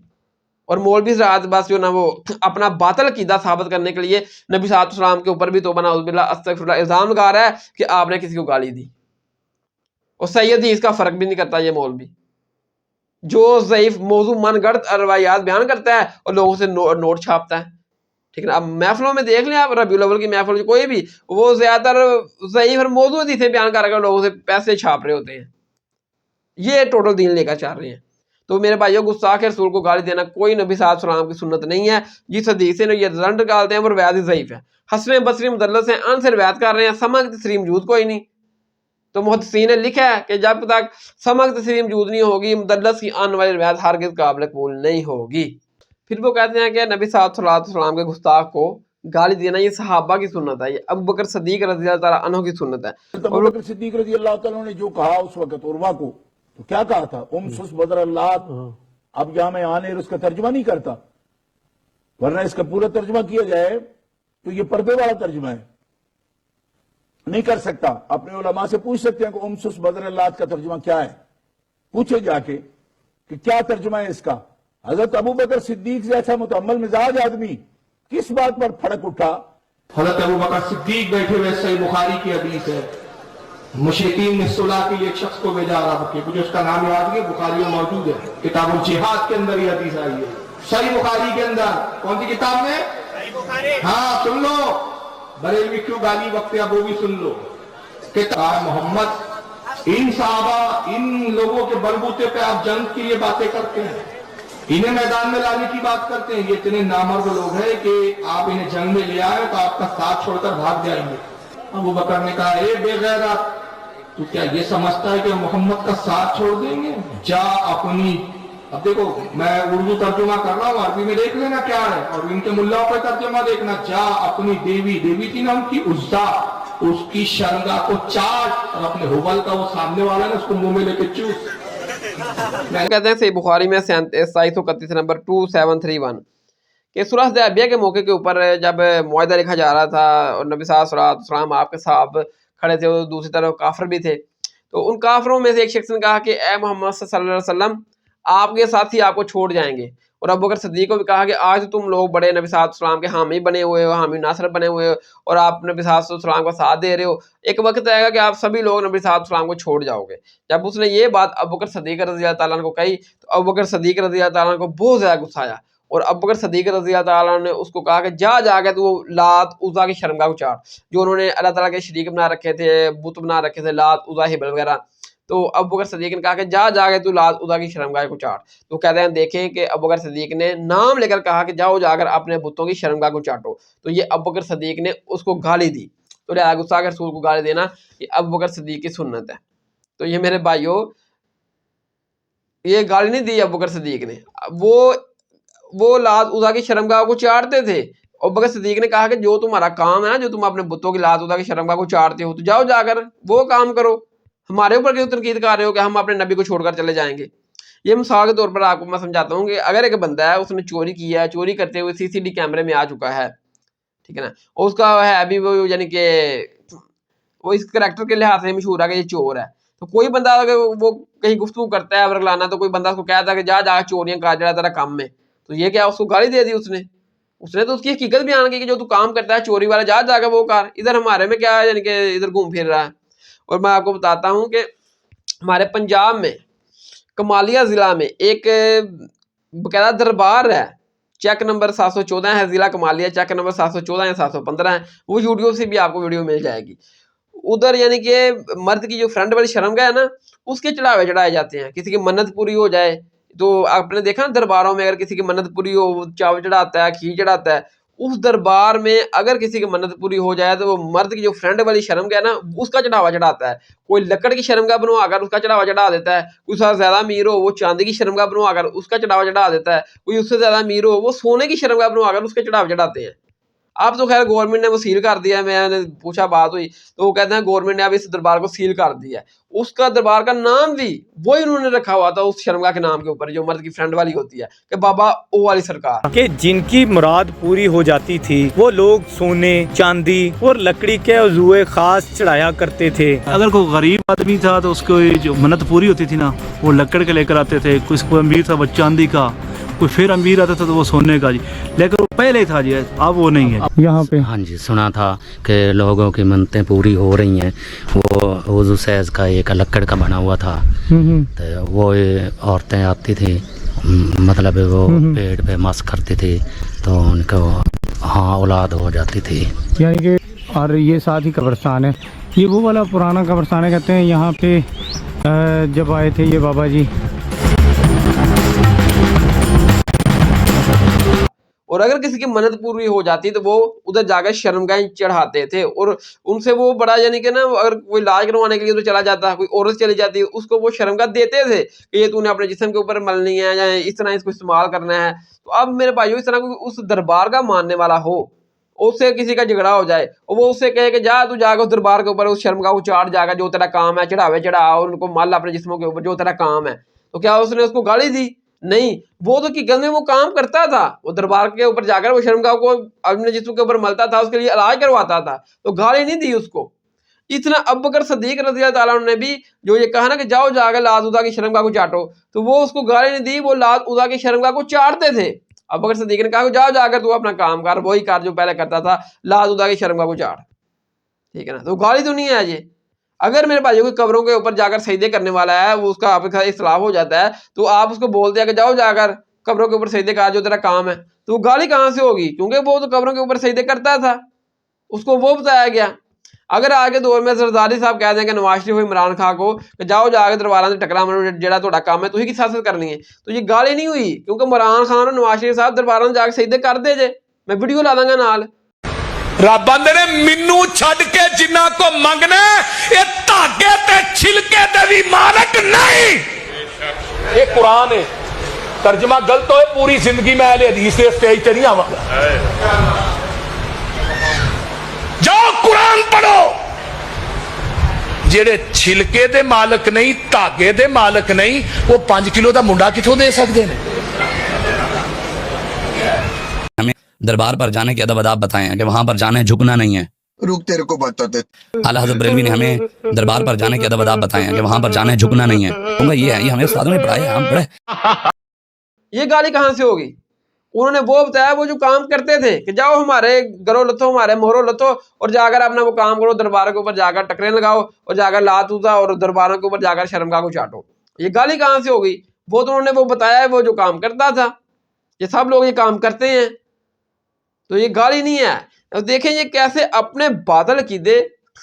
اور مولوی رات بس جو نا وہ اپنا باطل عقیدہ ثابت کرنے کے لیے نبی صلی اللہ علیہ وسلم کے اوپر بھی توبہ نعوذ باللہ استغفر اللہ الزام لگا رہا ہے کہ آپ نے کسی کو گالی دی، اور صحیح حدیث کا فرق بھی نہیں کرتا یہ مولوی، جو ضعیف موضوع من گڑت روایات بیان کرتا ہے اور لوگوں سے نوٹ چھاپتا ہے. ٹھیک ہے نا. اب محفلوں میں دیکھ لیں آپ، ربیع الاول کی محفل کوئی بھی، وہ زیادہ تر ضعیف اور موضوع حدیثیں بیان کر کے لوگوں سے پیسے چھاپ رہے ہوتے ہیں، یہ ٹوٹل دین لے کر چل رہے ہیں. تو میرے بھائیوں گستاخ رسول کو گالی دینا کوئی نبی صلی اللہ علیہ وسلم کی سنت نہیں ہے. جس حدیث سے یہ رزلٹ نکالتے ہیں وہ روایت ضعیف ہے. حسن بصری مدلس ہیں، ان سے روایت کر رہے ہیں، سمع کی تصریح موجود کوئی نہیں. تو محدثین نے لکھا ہے کہ جب تک سمع کی تصریح موجود نہیں ہوگی مدلس کی آنے والی روایت ہرگز قابل قبول نہیں ہوگی. پھر وہ کہتے ہیں کہ نبی صلی اللہ علیہ وسلم کے گستاخ کو گالی دینا یہ صحابہ کی سنت ہے، یہ ابو بکر صدیق رضی اللہ تعالیٰ عنہ کی سنت ہے. ابو بکر صدیق رضی اللہ تعالیٰ نے جو کہا اس وقت عروہ کو، تو کیا کہا تھا؟ سس بدر اللہ. اب یہاں میں آنے اس کا ترجمہ نہیں کرتا، ورنہ اس کا پورا ترجمہ کیا جائے تو یہ پردے والا ترجمہ ہے، نہیں کر سکتا. اپنے علماء سے پوچھ سکتے ہیں کہ سس بدر اللہ کا ترجمہ کیا ہے، پوچھے جا کے کہ کیا ترجمہ ہے اس کا. حضرت ابو بکر صدیق جیسا متعمل مزاج آدمی کس بات پر پھڑک اٹھا؟ حضرت ابو بکر صدیق بیٹھے ہوئے، صحیح بخاری کی حدیث ہے، مشرکین نے صلح کے لیے ایک شخص کو بھیجا رہا کہ مجھے اس کا نام یاد ہے، بخاری میں موجود ہے، کتاب الجہاد کے اندر یہ حدیث آئی ہے، صحیح بخاری کے اندر. کون سی کتاب میں؟ ہاں سن لو، بریلوی کیوں گالی وقت اب وہ بھی سن لو. کتاب محمد، ان صحابہ ان لوگوں کے بلبوتے پہ آپ جنگ کے لیے باتیں کرتے ہیں، انہیں میدان میں لانے کی بات کرتے ہیں. یہ اتنے نامرد لوگ ہیں کہ آپ انہیں جنگ میں لے آئے تو آپ کا ساتھ چھوڑ کر بھاگ جائیں گے. ابو بکر نے کہا اے بے غیرت، تو کیا یہ سمجھتا ہے کہ محمد کا ساتھ چھوڑ دیں گے؟ جا اپنی، اب دیکھو میں اردو ترجمہ کر رہا ہوں، عربی میں دیکھ لینا کیا ہے، اور ان کے ملاؤں پہ ترجمہ دیکھنا. جا اپنی دیوی تھی نا ان کی عزا، اس کی شرمگاہ کو چاٹ، اور اپنے حبل کا وہ سامنے والا نا اس کو منہ میں لے کے چوس. کہتے ہیں صحیح بخاری میں 2731 نمبر 2731 کہ صلح حدیبیہ کے موقع کے اوپر جب معاہدہ لکھا جا رہا تھا اور نبی صلی اللہ علیہ وسلم آپ کے ساتھ کھڑے تھے اور دوسری طرف کافر بھی تھے، تو ان کافروں میں سے ایک شخص نے کہا کہ اے محمد صلی اللہ علیہ وسلم، آپ کے ساتھی آپ کو چھوڑ جائیں گے. اور ابو بکر صدیق کو بھی کہا کہ آج تم لوگ بڑے نبی صلی اللہ علیہ وسلم کے حامی بنے ہوئے ہو، حامی ناصر بنے ہوئے ہو، اور آپ نبی صلی اللہ علیہ وسلم کا ساتھ دے رہے ہو، ایک وقت آئے گا کہ آپ سبھی لوگ نبی صلی اللہ علیہ وسلم کو چھوڑ جاؤ گے. جب اس نے یہ بات ابو بکر صدیق رضی اللہ تعالیٰ عنہ کو کہی تو ابو بکر صدیق رضی اللہ تعالیٰ عنہ کو بہت زیادہ غصہ آیا، اور ابو بکر صدیق رضی اللہ تعالیٰ عنہ نے اس کو کہا کہ جا کے تو وہ لات عزا کی شرمگاہ کو چاٹ، جو انہوں نے اللہ تعالیٰ کے شریک بنا رکھے تھے، بت بنا رکھے تھے، لات عزا ہبل وغیرہ. تو ابو بکر صدیق نے کہا کہ جا کے تو لات عزا کی شرمگاہ کو چاٹ. تو کہتے ہیں دیکھیں کہ ابو بکر صدیق نے نام لے کر کہا کہ جاؤ جا کر اپنے بتوں کی شرمگاہ کو چاٹو. تو یہ ابو بکر صدیق نے اس کو گالی دی. تو لہٰذا گستاخ رسول کو گالی دینا یہ ابو بکر صدیق کی سنت ہے. تو یہ میرے بھائیوں یہ گالی نہیں دی ابو بکر صدیق نے، وہ لات عزا کی شرمگاہ کو چاٹتے تھے. ابو بکر صدیق نے کہا کہ جو تمہارا کام ہے نا، جو تم اپنے بتوں کی لات عزا کی شرمگاہ کو چاٹتے ہو، تو جاؤ جا کر وہ کام کرو، ہمارے اوپر کیوں تنقید کر رہے ہو کہ ہم اپنے نبی کو چھوڑ کر چلے جائیں گے. یہ مثال کے طور پر آپ کو میں سمجھاتا ہوں کہ اگر ایک بندہ ہے، اس نے چوری کی ہے، چوری کرتے ہوئے CCTV کیمرے میں آ چکا ہے، ٹھیک ہے نا، اور اس کا ہے ابھی وہ یعنی کہ وہ اس کریکٹر کے لحاظ سے مشہور ہے کہ یہ چور ہے. تو کوئی بندہ اگر وہ کہیں گفتگو کرتا ہے ورگلانا، تو کوئی بندہ اس کو کہتا ہے کہ جا چوریاں کر جا تیرا کام میں، تو یہ کیا اس کو گالی دے دی اس نے تو اس کی حقیقت بیان کی کہ جو تو کام کرتا ہے چوری والا جا کے وہ کر، ادھر ہمارے میں کیا ہے یعنی کہ ادھر گھوم پھر رہا ہے. اور میں آپ کو بتاتا ہوں کہ ہمارے پنجاب میں کمالیہ ضلع میں ایک باقاعدہ دربار ہے، چیک نمبر 714 ہے، ضلع کمالیہ چیک نمبر 714 یا 715 ہے، وہ یوٹیوب سے بھی آپ کو ویڈیو مل جائے گی. ادھر یعنی کہ مرد کی جو فرنٹ والی شرمگاہ ہے نا اس کے چڑھاوے چڑھائے جاتے ہیں. کسی کی منت پوری ہو جائے تو آپ نے دیکھا نا درباروں میں اگر کسی کی منت پوری ہو وہ چاول چڑھاتا ہے، کھیر چڑھاتا ہے. اس دربار میں اگر کسی کی منت پوری ہو جائے تو وہ مرد کی جو فرنٹ والی شرمگاہ ہے نا اس کا چڑھاوا چڑھاتا ہے. کوئی لکڑ کی شرمگاہ بنوا کر اس کا چڑھاوا چڑھا دیتا ہے. کوئی سا زیادہ امیر ہو وہ چاندی کی شرمگاہ بنوا کر اس کا چڑھاوا چڑھا دیتا ہے. کوئی اس سے زیادہ امیر ہو وہ سونے کی شرمگاہ بنوا کر اس کے چڑھاوا چڑھاتے ہیں. اب تو خیر گورنمنٹ نے وہ سیل کر دیا ہے. میں نے پوچھا بات ہوئی تو وہ کہتے ہیں گورنمنٹ نے اب اس دربار کو سیل کر دیا ہے. اس کا دربار کا نام بھی وہی انہوں نے رکھا ہوا تھا اس شرمگاہ کے نام کے اوپر جو مرد کی فرنٹ والی ہوتی ہے کہ بابا او والی سرکار. کہ جن کی مراد پوری ہو جاتی تھی وہ لوگ سونے چاندی اور لکڑی کے عضوے خاص چڑھایا کرتے تھے. اگر کوئی غریب آدمی تھا تو اس کو جو منت پوری ہوتی تھی نا وہ لکڑ کے لے کر آتے تھے. کوئی امیر تھا وہ چاندی کا، کوئی پھر امیر آتا تھا تو وہ سونے کا جی، لیکن وہ پہلے تھا جی، اب وہ نہیں ہے یہاں پہ. ہاں جی سنا تھا کہ لوگوں کی منتیں پوری ہو رہی ہیں. وہ وضو سیز کا ایک لکڑ کا بنا ہوا تھا تو وہ عورتیں آتی تھیں، مطلب وہ پیٹ پہ مس کرتی تھی تو ان کو ہاں اولاد ہو جاتی تھی. یعنی کہ اور یہ ساتھ ہی قبرستان ہے، یہ وہ والا پرانا قبرستان ہے کہتے ہیں. یہاں پہ جب آئے تھے یہ بابا جی اور اگر کسی کی منت پوری ہو جاتی تو وہ ادھر جا کر شرمگاہیں چڑھاتے تھے اور ان سے وہ بڑا یعنی کہ نا اگر کوئی علاج کروانے کے لیے تو چلا جاتا، کوئی عورت چلی جاتی اس کو وہ شرمگاہ دیتے تھے کہ یہ تو نے اپنے جسم کے اوپر ملنی ہے یا اس طرح اس کو استعمال کرنا ہے. تو اب میرے بھائیو اس طرح کوئی اس دربار کا ماننے والا ہو اس سے کسی کا جھگڑا ہو جائے اور وہ اس سے کہے کہ جا تو جا کے اس دربار کے اوپر اس شرمگاہ کو چاٹ جا کر جو تیرا کام ہے چڑھاوے چڑھا اور ان کو مل اپنے جسموں کے اوپر جو تیرا کام ہے. تو کیا اس نے اس کو گالی دی؟ نہیں، وہ تو کی گل میں وہ کام کرتا تھا. وہ دربار کے اوپر جا کر وہ شرمگاہ کو اپنے جسم کے اوپر ملتا تھا، اس کے لیے علاج کرواتا تھا، تو گالی نہیں دی اس کو. اتنا ابوبکر صدیق رضی اللہ تعالیٰ عنہ نے بھی جو یہ کہا نا کہ جاؤ جا کر لات عزیٰ کی شرمگاہ کو چاٹو، تو وہ اس کو گالی نہیں دی، وہ لات عزیٰ کی شرمگاہ کو چاٹتے تھے. ابوبکر صدیق نے کہا کہ جاؤ جا کر تو اپنا کام کر، وہی کر جو پہلے کرتا تھا، لات عزیٰ کی شرمگاہ کو چاٹ. ٹھیک ہے نا، تو گالی تو نہیں ہے یہ. اگر میرے بھائیوں کی قبروں کے اوپر جا کر سجدے کرنے والا ہے، وہ اس کا آپ کے ساتھ اختلاف ہو جاتا ہے تو آپ اس کو بولتے ہیں کہ جاؤ جا کر قبروں کے اوپر سجدے کر جو تیرا کام ہے، تو وہ گالی کہاں سے ہوگی؟ کیونکہ وہ تو قبروں کے اوپر سجدے کرتا تھا، اس کو وہ بتایا گیا. اگر آگے دور میں زرداری صاحب کہہ دیں کہ نواز شریف عمران خان کو کہ جاؤ جا کے درباراں سے ٹکرا مرو جڑا تہاڈا کام ہے تسی کی سیاست کرنی ہے، تو یہ گالی نہیں ہوئی کیونکہ عمران خان اور نواز شریف صاحب درباراں سے جا کے سجدے کر دے جے. میں ویڈیو لا داں گا نال. رب آندے نے مینوں چھڈ کے جنہاں کو منگنا اے دھاگے تے چھلکے دے وی مالک نہیں. یہ قرآن ہے، ترجمہ غلط ہوئے پوری زندگی میں اہل حدیث سے اسٹیج تے نہیں آواں گا. جاؤ قرآن پڑھو. جڑے چھلکے دے مالک نہیں دھاگے دے مالک نہیں وہ 5 کلو دا منڈا کتھوں دے سکدے نے؟ ہمیں دربار پر جانے کے ادب آداب بتائے ہیں کہ وہاں پر جانا ہے، جھکنا نہیں ہے. رک تیرے کو بتاتے. اعلیٰ حضرت بریلوی نے ہمیں دربار پر جانے کے ادب آداب بتائے ہیں کہ وہاں پر جانا ہے، جھکنا نہیں ہے. کہوں یہ ہے، یہ ہمیں استادوں نے پڑھایا ہے، ہم پڑھے. یہ گالی کہاں سے ہوگی؟ انہوں نے وہ بتایا وہ جو کام کرتے تھے کہ جاؤ ہمارے گرو لتھو، ہمارے مہرو لتھو اور جا کر اپنا وہ کام کرو، درباروں کے اوپر جا کر ٹکرے لگاؤ اور جا کر لات عزیٰ اور درباروں کے اوپر جا کر شرمگاہ کو چاٹو. یہ گالی کہاں سے ہوگی؟ وہ تو انہوں نے وہ بتایا ہے وہ جو کام کرتا تھا. یہ سب لوگ یہ کام کرتے ہیں تو یہ گالی نہیں ہے. دیکھیں یہ کیسے اپنے باطل عقیدے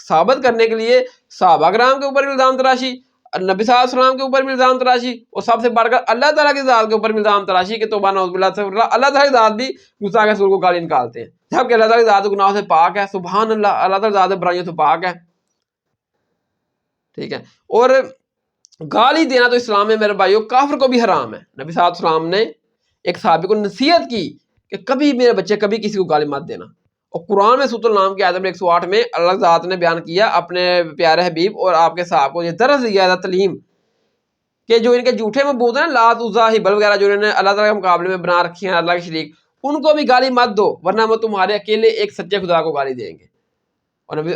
ثابت کرنے کے لیے صحابہ کرام کے اوپر الزام تراشی، نبی صلی اللہ علیہ وسلم کے اوپر بھی الزام تراشی اور سب سے بڑھ کر اللہ تعالیٰ کی ذات کے اوپر بھی الزام تراشی کہ توبہ نعوذ باللہ سے اللہ تعالیٰ کی ذات بھی گستاخ رسول کو گالی نکالتے ہیں، جبکہ اللہ تعالیٰ کی ذات گناہوں سے پاک ہے. سبحان اللہ، اللہ تعالیٰ ذات برائیوں سے پاک ہے. ٹھیک ہے، اور گالی دینا تو اسلام میں میرے بھائیوں کافر کو بھی حرام ہے. نبی صلی اللہ علیہ وسلم نے ایک صحابی کو نصیحت کی کہ کبھی میرے بچے کبھی کسی کو گالی مت دینا. اور قرآن میں سورۃ النام کی آیت نمبر 108 میں اللہ ذات نے بیان کیا اپنے پیارے حبیب اور آپ کے صحابہ کو یہ درس دیا تھا، تعلیم، کہ جو ان کے جھوٹے مبعوث ہیں لات عزیٰ ہبل وغیرہ جو انہوں نے اللہ تعالیٰ کے مقابلے میں بنا رکھی ہیں اللہ کے شریک، ان کو بھی گالی مت دو ورنہ وہ تمہارے اکیلے ایک سچے خدا کو گالی دیں گے. اور نبی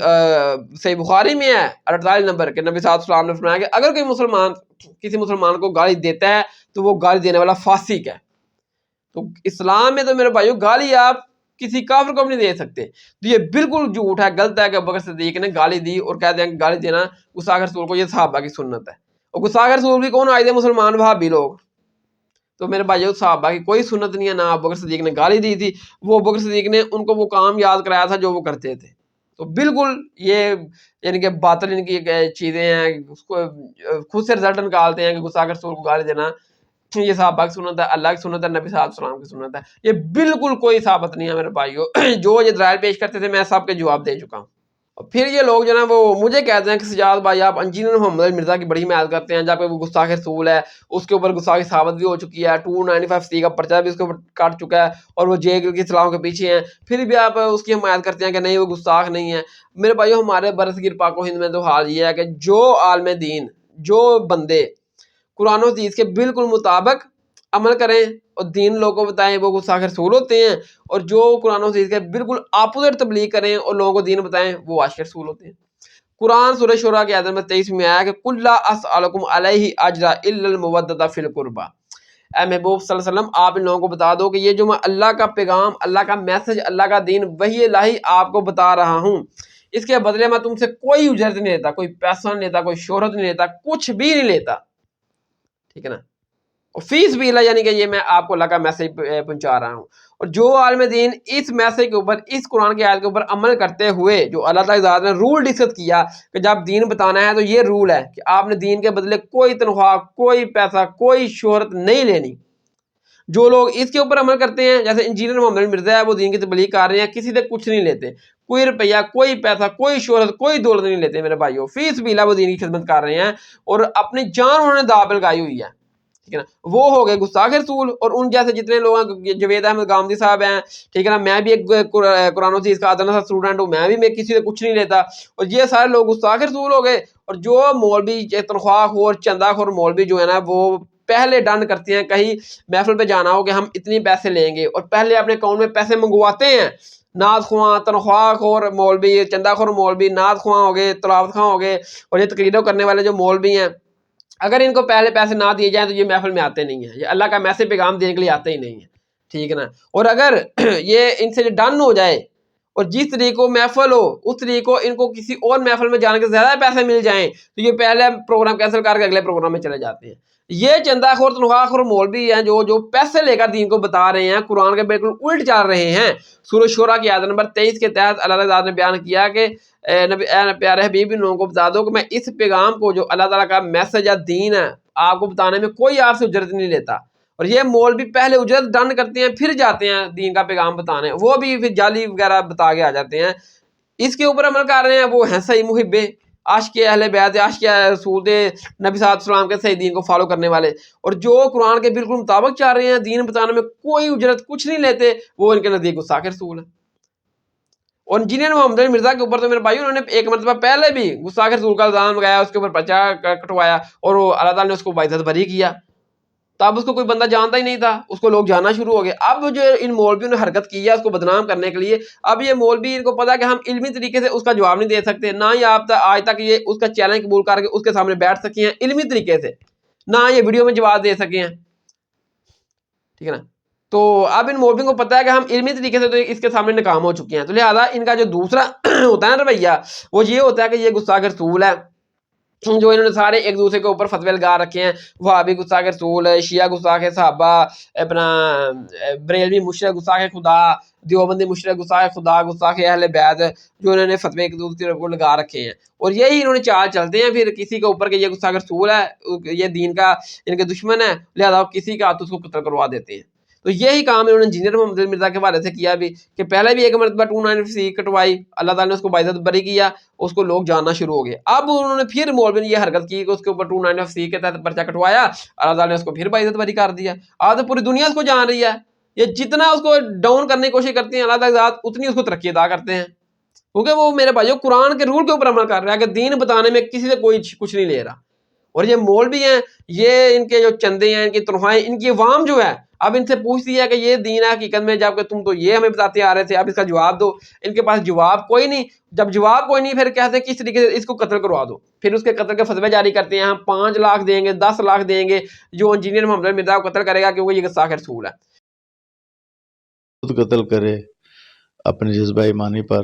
صحیح بخاری میں ہے 48 نمبر کہ نبی صلی اللہ علیہ وسلم نے فرمایا کہ اگر کوئی مسلمان کسی مسلمان کو گالی دیتا ہے تو وہ گالی دینے والا فاسق ہے. تو اسلام میں تو میرے بھائیو گالی آپ کسی کافر کو بھی نہیں دے سکتے. تو یہ بالکل جھوٹ ہے، غلط ہے کہ ابوبکر صدیق نے گالی دی اور کہہ دیں کہ گالی دینا گستاخ رسول کو یہ صحابہ کی سنت ہے. اور گستاخ رسول بھی کون آئے تھے؟ مسلمان وہابی لوگ. تو میرے بھائیو صحابہ کی کوئی سنت نہیں ہے، نہ ابو بکر صدیق نے گالی دی تھی، وہ ابو بکر صدیق نے ان کو وہ کام یاد کرایا تھا جو وہ کرتے تھے. تو بالکل یہ یعنی کہ باطل ان کی چیزیں ہیں، اس کو خود سے رزلٹ نکالتے ہیں کہ گستاخ رسول کو گالی دینا یہ صحابہ کی سنت ہے، اللہ کی سنت ہے، نبی صلی اللہ علیہ وسلم کی سنت ہے. یہ بالکل کوئی ثابت نہیں ہے میرے بھائیو. جو یہ دلائل پیش کرتے تھے میں سب کے جواب دے چکا ہوں. اور پھر یہ لوگ جو نا وہ مجھے کہتے ہیں کہ سجاد بھائی آپ انجینئر محمد علی مرزا کی بڑی حمایت کرتے ہیں، جبکہ وہ گستاخ رسول ہے، اس کے اوپر گستاخی ثابت بھی ہو چکی ہے، 295C کا پرچہ بھی اس کے اوپر کاٹ چکا ہے اور وہ جیل کی سلاحوں کے پیچھے ہیں، پھر بھی آپ اس کی حمایت کرتے ہیں کہ نہیں وہ گستاخ نہیں ہے. میرے بھائیو ہمارے برصغیر پاک و ہند میں تو حال یہ ہے کہ جو عالم دین، جو بندے قرآن و حدیث کے بالکل مطابق عمل کریں اور دین لوگوں کو بتائیں وہ گستاخ رسول ہوتے ہیں، اور جو قرآن و حدیث کے بالکل اپوزٹ تبلیغ کریں اور لوگوں کو دین بتائیں وہ عاشق رسول ہوتے ہیں. قرآن سورہ شورا کی آیت نمبر 23 میں آیا کہ قُل لَا أَسْأَلُكُمْ عَلَيْهِ أَجْرًا إِلَّا الْمَوَدَّةَ فِي الْقُرْبَى. اے محبوب صلی اللہ علیہ وسلم آپ ان لوگوں کو بتا دو کہ یہ جو میں اللہ کا پیغام، اللہ کا میسج، اللہ کا دین، وحی الہی آپ کو بتا رہا ہوں، اس کے بدلے میں تم سے کوئی اجرت نہیں لیتا، کوئی پیسہ نہیں لیتا، کوئی شہرت نہیں لیتا، کچھ بھی نہیں لیتا. ٹھیک ہے نا؟ اور فی سبیل اللہ یعنی کہ یہ میں آپ کو اللہ کا میسج پہنچا رہا ہوں. اور جو عالم دین اس میسج کے اوپر، اس قرآن کی آیت کے اوپر عمل کرتے ہوئے، جو اللہ تعالیٰ ذات نے رول ڈسکس کیا کہ جب دین بتانا ہے تو یہ رول ہے کہ آپ نے دین کے بدلے کوئی تنخواہ، کوئی پیسہ، کوئی شہرت نہیں لینی. جو لوگ اس کے اوپر عمل کرتے ہیں جیسے انجینئر محمد علی مرزا ہے، وہ دین کی تبلیغ کر رہے ہیں، کسی سے کچھ نہیں لیتے، کوئی روپیہ، کوئی پیسہ، کوئی شہرت، کوئی دولت نہیں لیتے میرے بھائیو. فی سبیل اللہ وہ دین کی خدمت کر رہے ہیں اور اپنی جان انہوں نے داؤ پہ لگائی ہوئی ہے. ٹھیک ہے نا؟ وہ ہو گئے گستاخ رسول. اور ان جیسے جتنے لوگ ہیں، جوید احمد گامدی صاحب ہیں، ٹھیک ہے نا، میں بھی ایک قرآن و حدیث کا ادنا سا اسٹوڈنٹ ہوں، میں بھی کسی سے کچھ نہیں لیتا، اور یہ سارے لوگ گستاخ رسول ہو گئے. اور جو مولوی تنخواہ خور، چندہ خور مولوی جو ہے نا، وہ پہلے ڈن کرتے ہیں کہیں محفل پہ جانا ہو کہ ہم اتنی پیسے لیں گے، اور پہلے اپنے اکاؤنٹ میں پیسے منگواتے ہیں. نعت خواں، تنخواہ خور مولوی، چندہ خور مولوی، نعت خواں ہو گئے، تلاوت خواں ہو گئے، اور یہ تقریریں کرنے والے جو مولوی ہیں، اگر ان کو پہلے پیسے نہ دیے جائیں تو یہ محفل میں آتے نہیں ہیں، یہ اللہ کا میسج پیغام دینے کے لیے آتے ہی نہیں ہیں. ٹھیک ہے نا؟ اور اگر یہ ان سے ڈن ہو جائے اور جس طریقے کو محفل ہو اس طریقے کو ان کو کسی اور محفل میں جانے کے زیادہ پیسے مل جائیں تو یہ پہلے پروگرام کینسل کر کے اگلے پروگرام میں چلے جاتے ہیں. یہ چندہ خور، تنخواہ خور مولوی ہیں جو پیسے لے کر دین کو بتا رہے ہیں، قرآن کے بالکل الٹ چل رہے ہیں. سورہ شورا کی آیت نمبر 23 کے تحت اللہ تعالیٰ نے بیان کیا کہ اے پیارے حبیب ان لوگوں کو بتا دو کہ میں اس پیغام کو جو اللہ تعالیٰ کا میسج یا دین ہے آپ کو بتانے میں کوئی آپ سے اجرت نہیں لیتا. اور یہ مولوی پہلے اجرت ڈن کرتے ہیں پھر جاتے ہیں دین کا پیغام بتانے، وہ بھی پھر جعلی وغیرہ بتا کے آ جاتے ہیں. اس کے اوپر عمل کر رہے ہیں وہ ہیں صحیح محب، عاشق اہل بیت، عاشق رسول نبی صلی اللہ علیہ وسلم کے صحیح دین کو فالو کرنے والے، اور جو قرآن کے بالکل مطابق چاہ رہے ہیں، دین بتانے میں کوئی اجرت کچھ نہیں لیتے، وہ ان کے نزدیک گستاخ رسول ہے. اور انجینئر محمد علی مرزا کے اوپر تو میرے بھائی انہوں نے ایک مرتبہ پہلے بھی گستاخ رسول کا الزام لگایا، اس کے اوپر پرچہ کٹوایا، اور اللہ تعالیٰ نے اس کو باعزت بری کیا. تب اس کو کوئی بندہ جانتا ہی نہیں تھا، اس کو لوگ جاننا شروع ہو گئے. اب جو ان مولویوں نے حرکت کی ہے اس کو بدنام کرنے کے لیے، اب یہ مولوی ان کو پتا کہ ہم علمی طریقے سے اس کا جواب نہیں دے سکتے، نہ ہی آپ آج تک یہ اس کا چیلنج قبول کر کے اس کے سامنے بیٹھ سکے ہیں علمی طریقے سے، نہ یہ ویڈیو میں جواب دے سکے ہیں. ٹھیک ہے نا؟ تو اب ان مولویوں کو پتا ہے کہ ہم علمی طریقے سے تو اس کے سامنے ناکام ہو چکے ہیں، تو لہٰذا ان کا جو دوسرا ہوتا ہے رویہ وہ یہ ہوتا ہے کہ یہ گستاخ رسول ہے. جو انہوں نے سارے ایک دوسرے کے اوپر فتوے لگا رکھے ہیں، وہابی گستاخ رسول، شیعہ گستاخ صحابہ، اپنا بریلوی مشرک گستاخ خدا، دیوبندی مشرک گستاخ خدا، گستاخ اہل بیت، جو انہوں نے فتوے ایک دوسرے کو لگا رکھے ہیں. اور یہی انہوں نے چال چلتے ہیں پھر کسی کے اوپر کہ یہ گستاخ رسول ہے، یہ دین کا ان کے دشمن ہے، لہٰذا کسی کا ہاتھ اس کو قتل کروا دیتے ہیں. تو یہی کام انہوں نے انجینئر محمد علی مرزا کے حوالے سے کیا بھی، کہ پہلے بھی ایک مرتبہ 295C کٹوائی، اللہ تعالیٰ نے اس کو باعزت بری کیا، اس کو لوگ جاننا شروع ہو گئے. اب انہوں نے پھر مولوی نے یہ حرکت کی کہ اس کے اوپر 295C کے تحت پرچہ کٹوایا، اللہ تعالیٰ نے اس کو پھر باعزت بری کر دیا. آج تو پوری دنیا اس کو جان رہی ہے. یہ جتنا اس کو ڈاؤن کرنے کی کوشش کرتے ہیں اللہ تعالیٰ ذات اتنی اس کو ترقی ادا کرتے ہیں، کیونکہ وہ میرے بھائیو قرآن کے رول کے اوپر عمل کر رہا ہے کہ دین بتانے میں کسی سے کوئی کچھ نہیں لے رہا. اور یہ مولوی ہیں، یہ ان کے جو چندے ہیں، ان کی تنخواہیں، ان کی عوام جو ہے اب ان سے پوچھتی ہے کہ یہ دین ہے حقیقت میں، جب کہ تم تو یہ ہمیں بتاتے آ رہے تھے، اب اس کا جواب دو. ان کے پاس جواب کوئی نہیں. جب جواب کوئی نہیں پھر کہتے ہیں کس طریقے سے اس کو قتل کروا دو، پھر اس کے قتل کے فتوے جاری کرتے ہیں، ہم 5 لاکھ دیں گے، 10 لاکھ دیں گے جو انجینئر محمد علی مرزا کو قتل کرے گا کیونکہ یہ گستاخ رسول ہے. خود قتل کرے اپنے جذبہ ایمانی پر،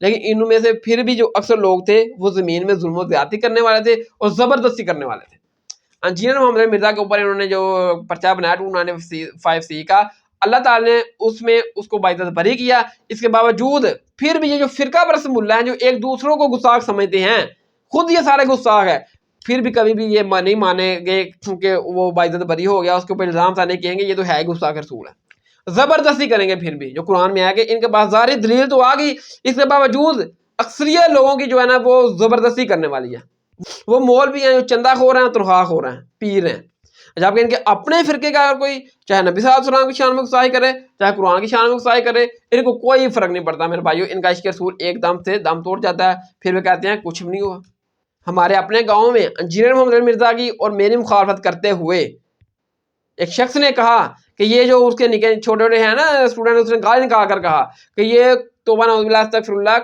لیکن ان میں سے پھر بھی جو اکثر لوگ تھے وہ زمین میں ظلم و زیادتی کرنے والے تھے اور زبردستی کرنے والے تھے. انجینئر محمد علی مرزا کے اوپر انہوں نے جو پرچہ بنایا 295C کا، اللہ تعالی نے اس میں اس کو باعزت بری کیا. اس کے باوجود پھر بھی یہ جو فرقہ پرست ملا ہیں جو ایک دوسروں کو گستاخ سمجھتے ہیں، خود یہ سارے گستاخ ہے، پھر بھی کبھی بھی یہ نہیں مانیں گے کیونکہ وہ باعزت بری ہو گیا، اس کے اوپر الزام تانے کہیں گے یہ تو ہے گستاخ رسول ہے، زبردستی کریں گے. پھر بھی جو قرآن میں آیا کہ ان کے پاس ظاہری دلیل تو آ گئی، اس کے باوجود اکثریت لوگوں کی جو ہے نا وہ زبردستی کرنے والی ہے. وہ مولوی ہیں جو چندہ خور ہیں، تنخواہ خور ہیں، پیر ہیں، جبکہ ان کے اپنے فرقے کا اگر کوئی چاہے نبی صلی اللہ علیہ وسلم کی شان میں گستاخی کرے چاہے قرآن کی شان میں گستاخی کرے، ان کو کوئی فرق نہیں پڑتا میرے بھائیو. ان کا عشق رسول ایک دم سے دم توڑ جاتا ہے، پھر وہ کہتے ہیں کچھ بھی نہیں ہوا. ہمارے اپنے گاؤں میں انجینئر محمد علی مرزا کی اور میری مخالفت کرتے ہوئے ایک شخص نے کہا کہ یہ جو اس کے نکے چھوٹے چھوٹے ہیں نا اسٹوڈنٹ، اس نے گالی نکال کر کہا کہ یہ توبہ نعوذ باللہ استغفر اللہ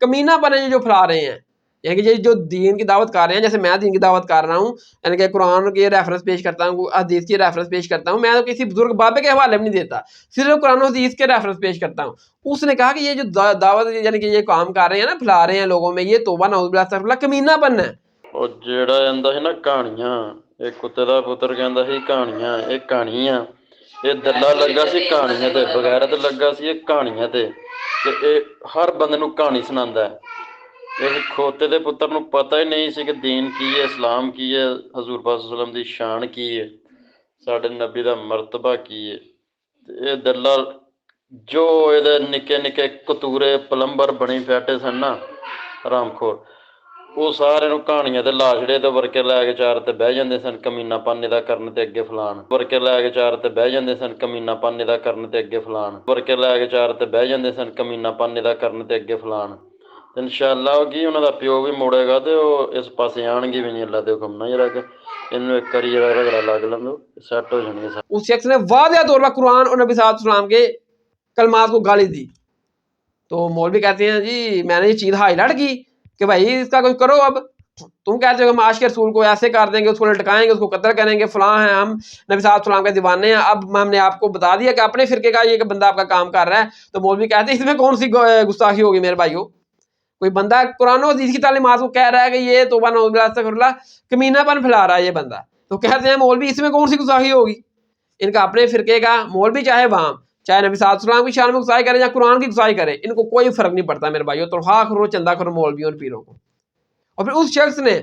کمینہ پن ہے جو پھیلا رہے ہیں، یعنی کہ یہ جو دین کی دعوت کر رہے ہیں، جیسے میں دین کی دعوت کر رہا ہوں، یعنی کہ قرآن کی ریفرنس پیش کرتا ہوں، حدیث کی ریفرنس پیش کرتا ہوں، میں تو کسی بزرگ بابے کے حوالے بھی نہیں دیتا، صرف قرآن و حدیث کے ریفرنس پیش کرتا ہوں. اس نے کہا کہ یہ جو دعوت یعنی کہ یہ کام کر رہے ہیں نا، پھیلا رہے ہیں لوگوں میں، یہ توبہ نعوذ باللہ استغفر اللہ کمینہ پن ہے. ਉਹ ਜਿਹੜਾ ਕਹਿੰਦਾ ਸੀ ਨਾ ਕਹਾਣੀਆਂ, ਇਹ ਕੁੱਤੇ ਦਾ ਪੁੱਤਰ ਕਹਿੰਦਾ ਸੀ ਕਹਾਣੀਆਂ ਇਹ ਕਹਾਣੀਆਂ, ਇਹ ਦੱਲਾ ਲੱਗਾ ਸੀ ਕਹਾਣੀਆਂ ਤੇ, ਬਗੈਰਤ ਲੱਗਾ ਸੀ ਇਹ ਕਹਾਣੀਆਂ ਤੇ ਇਹ ਹਰ ਬੰਦੇ ਨੂੰ ਕਹਾਣੀ ਸੁਣਾਉਂਦਾ ਹੈ. ਇਸ ਖੋਤੇ ਦੇ ਪੁੱਤਰ ਨੂੰ ਪਤਾ ਹੀ ਨਹੀਂ ਸੀ ਕਿ ਦੀਨ ਕੀ ਹੈ, ਇਸਲਾਮ ਕੀ ਹੈ, ਹਜ਼ੂਰ ਪਾਕ ਸੱਲੱਲਾਹੁ ਅਲੈਹਿ ਵਸੱਲਮ ਦੀ ਸ਼ਾਨ ਕੀ ਹੈ, ਸਾਡੇ ਨਬੀ ਦਾ ਮਰਤਬਾ ਕੀ ਹੈ. ਤੇ ਇਹ ਦੱਲਾ ਜੋ ਇਹਦੇ ਨਿੱਕੇ ਨਿੱਕੇ ਕਤੂਰੇ ਪਲੰਬਰ ਬਣੀ ਬੈਠੇ ਸਨ ਨਾ ਹਰਾਮਖੋਰ, ਉਹ ਸਾਰਿਆਂ ਨੂੰ ਕਹਾਣੀਆਂ ਤੇ ਲਾਸ਼ੜੇ ਤੇ ਵਰਕੇ ਲੈ ਕੇ ਚਾਰ ਤੇ ਬਹਿ ਜਾਂਦੇ ਸਨ ਕਮੀਨਾ ਪਾਨੇ ਦਾ ਕਰਨ ਤੇ ਅੱਗੇ ਫਲਾਣ, ਵਰਕੇ ਲੈ ਕੇ ਚਾਰ ਤੇ ਬਹਿ ਜਾਂਦੇ ਸਨ ਕਮੀਨਾ ਪਾਨੇ ਦਾ ਕਰਨ ਤੇ ਅੱਗੇ ਫਲਾਣ, ਵਰਕੇ ਲੈ ਕੇ ਚਾਰ ਤੇ ਬਹਿ ਜਾਂਦੇ ਸਨ ਕਮੀਨਾ ਪਾਨੇ ਦਾ ਕਰਨ ਤੇ ਅੱਗੇ ਫਲਾਣ. ਇਨਸ਼ਾਅੱਲਾ ਉਹ ਕੀ ਉਹਨਾਂ ਦਾ ਪਿਓ ਵੀ ਮੋੜੇਗਾ ਤੇ ਉਹ ਇਸ ਪਾਸੇ ਆਣਗੇ ਵੀ ਨਹੀਂ, ਅੱਲਾ ਦੇ ਹੁਕਮ ਨਾਲ. ਜਰਾ ਕਿ ਇਹਨੂੰ ਇੱਕ ਵਾਰੀ ਜਰਾ ਰਗੜਾ ਲੱਗ ਲੰਦੋ ਸੈੱਟ ਹੋ ਜਾਣੀ ہے. اس شخص نے واضح طور پر قرآن اور نبی صلی اللہ علیہ وسلم کے کلمات کو گالی دی. تو مولوی کہتے ہیں جی میں نے یہ چیز ہائی لائٹ کی کہ بھائی اس کا کچھ کرو. اب تم کہتے ہو کہ ہم عاشق رسول کو ایسے کر دیں گے، اس کو لٹکائیں گے، اس کو قتل کریں گے، فلاں ہیں، ہم نبی صلی اللہ علیہ وسلم کے دیوانے ہیں. اب ہم نے آپ کو بتا دیا کہ اپنے فرقے کا یہ بندہ آپ کا کام کر رہا ہے. تو مولوی کہتے ہیں اس میں کون سی گستاخی ہوگی میرے بھائیو؟ کوئی بندہ قرآن و حدیث کی تعلیمات کو کہہ رہا ہے کہ یہ توبہ نعوذ باللہ استغفر اللہ کمینہ پن پھیلا رہا ہے یہ بندہ، تو کہتے ہیں مولوی اس میں کون سی گستاخی ہوگی؟ ان کا اپنے فرقے کا مولوی چاہے وہاں چاہے نبی صلی اللہ علیہ وسلم کی شان میں گستاخی کرے یا قرآن کی گستاخی کرے، ان کو کوئی فرق نہیں پڑتا میرے بھائیو. تنخواہ خورو، چندہ خورو مولویوں اور پیروں کو. اور پھر اس شخص نے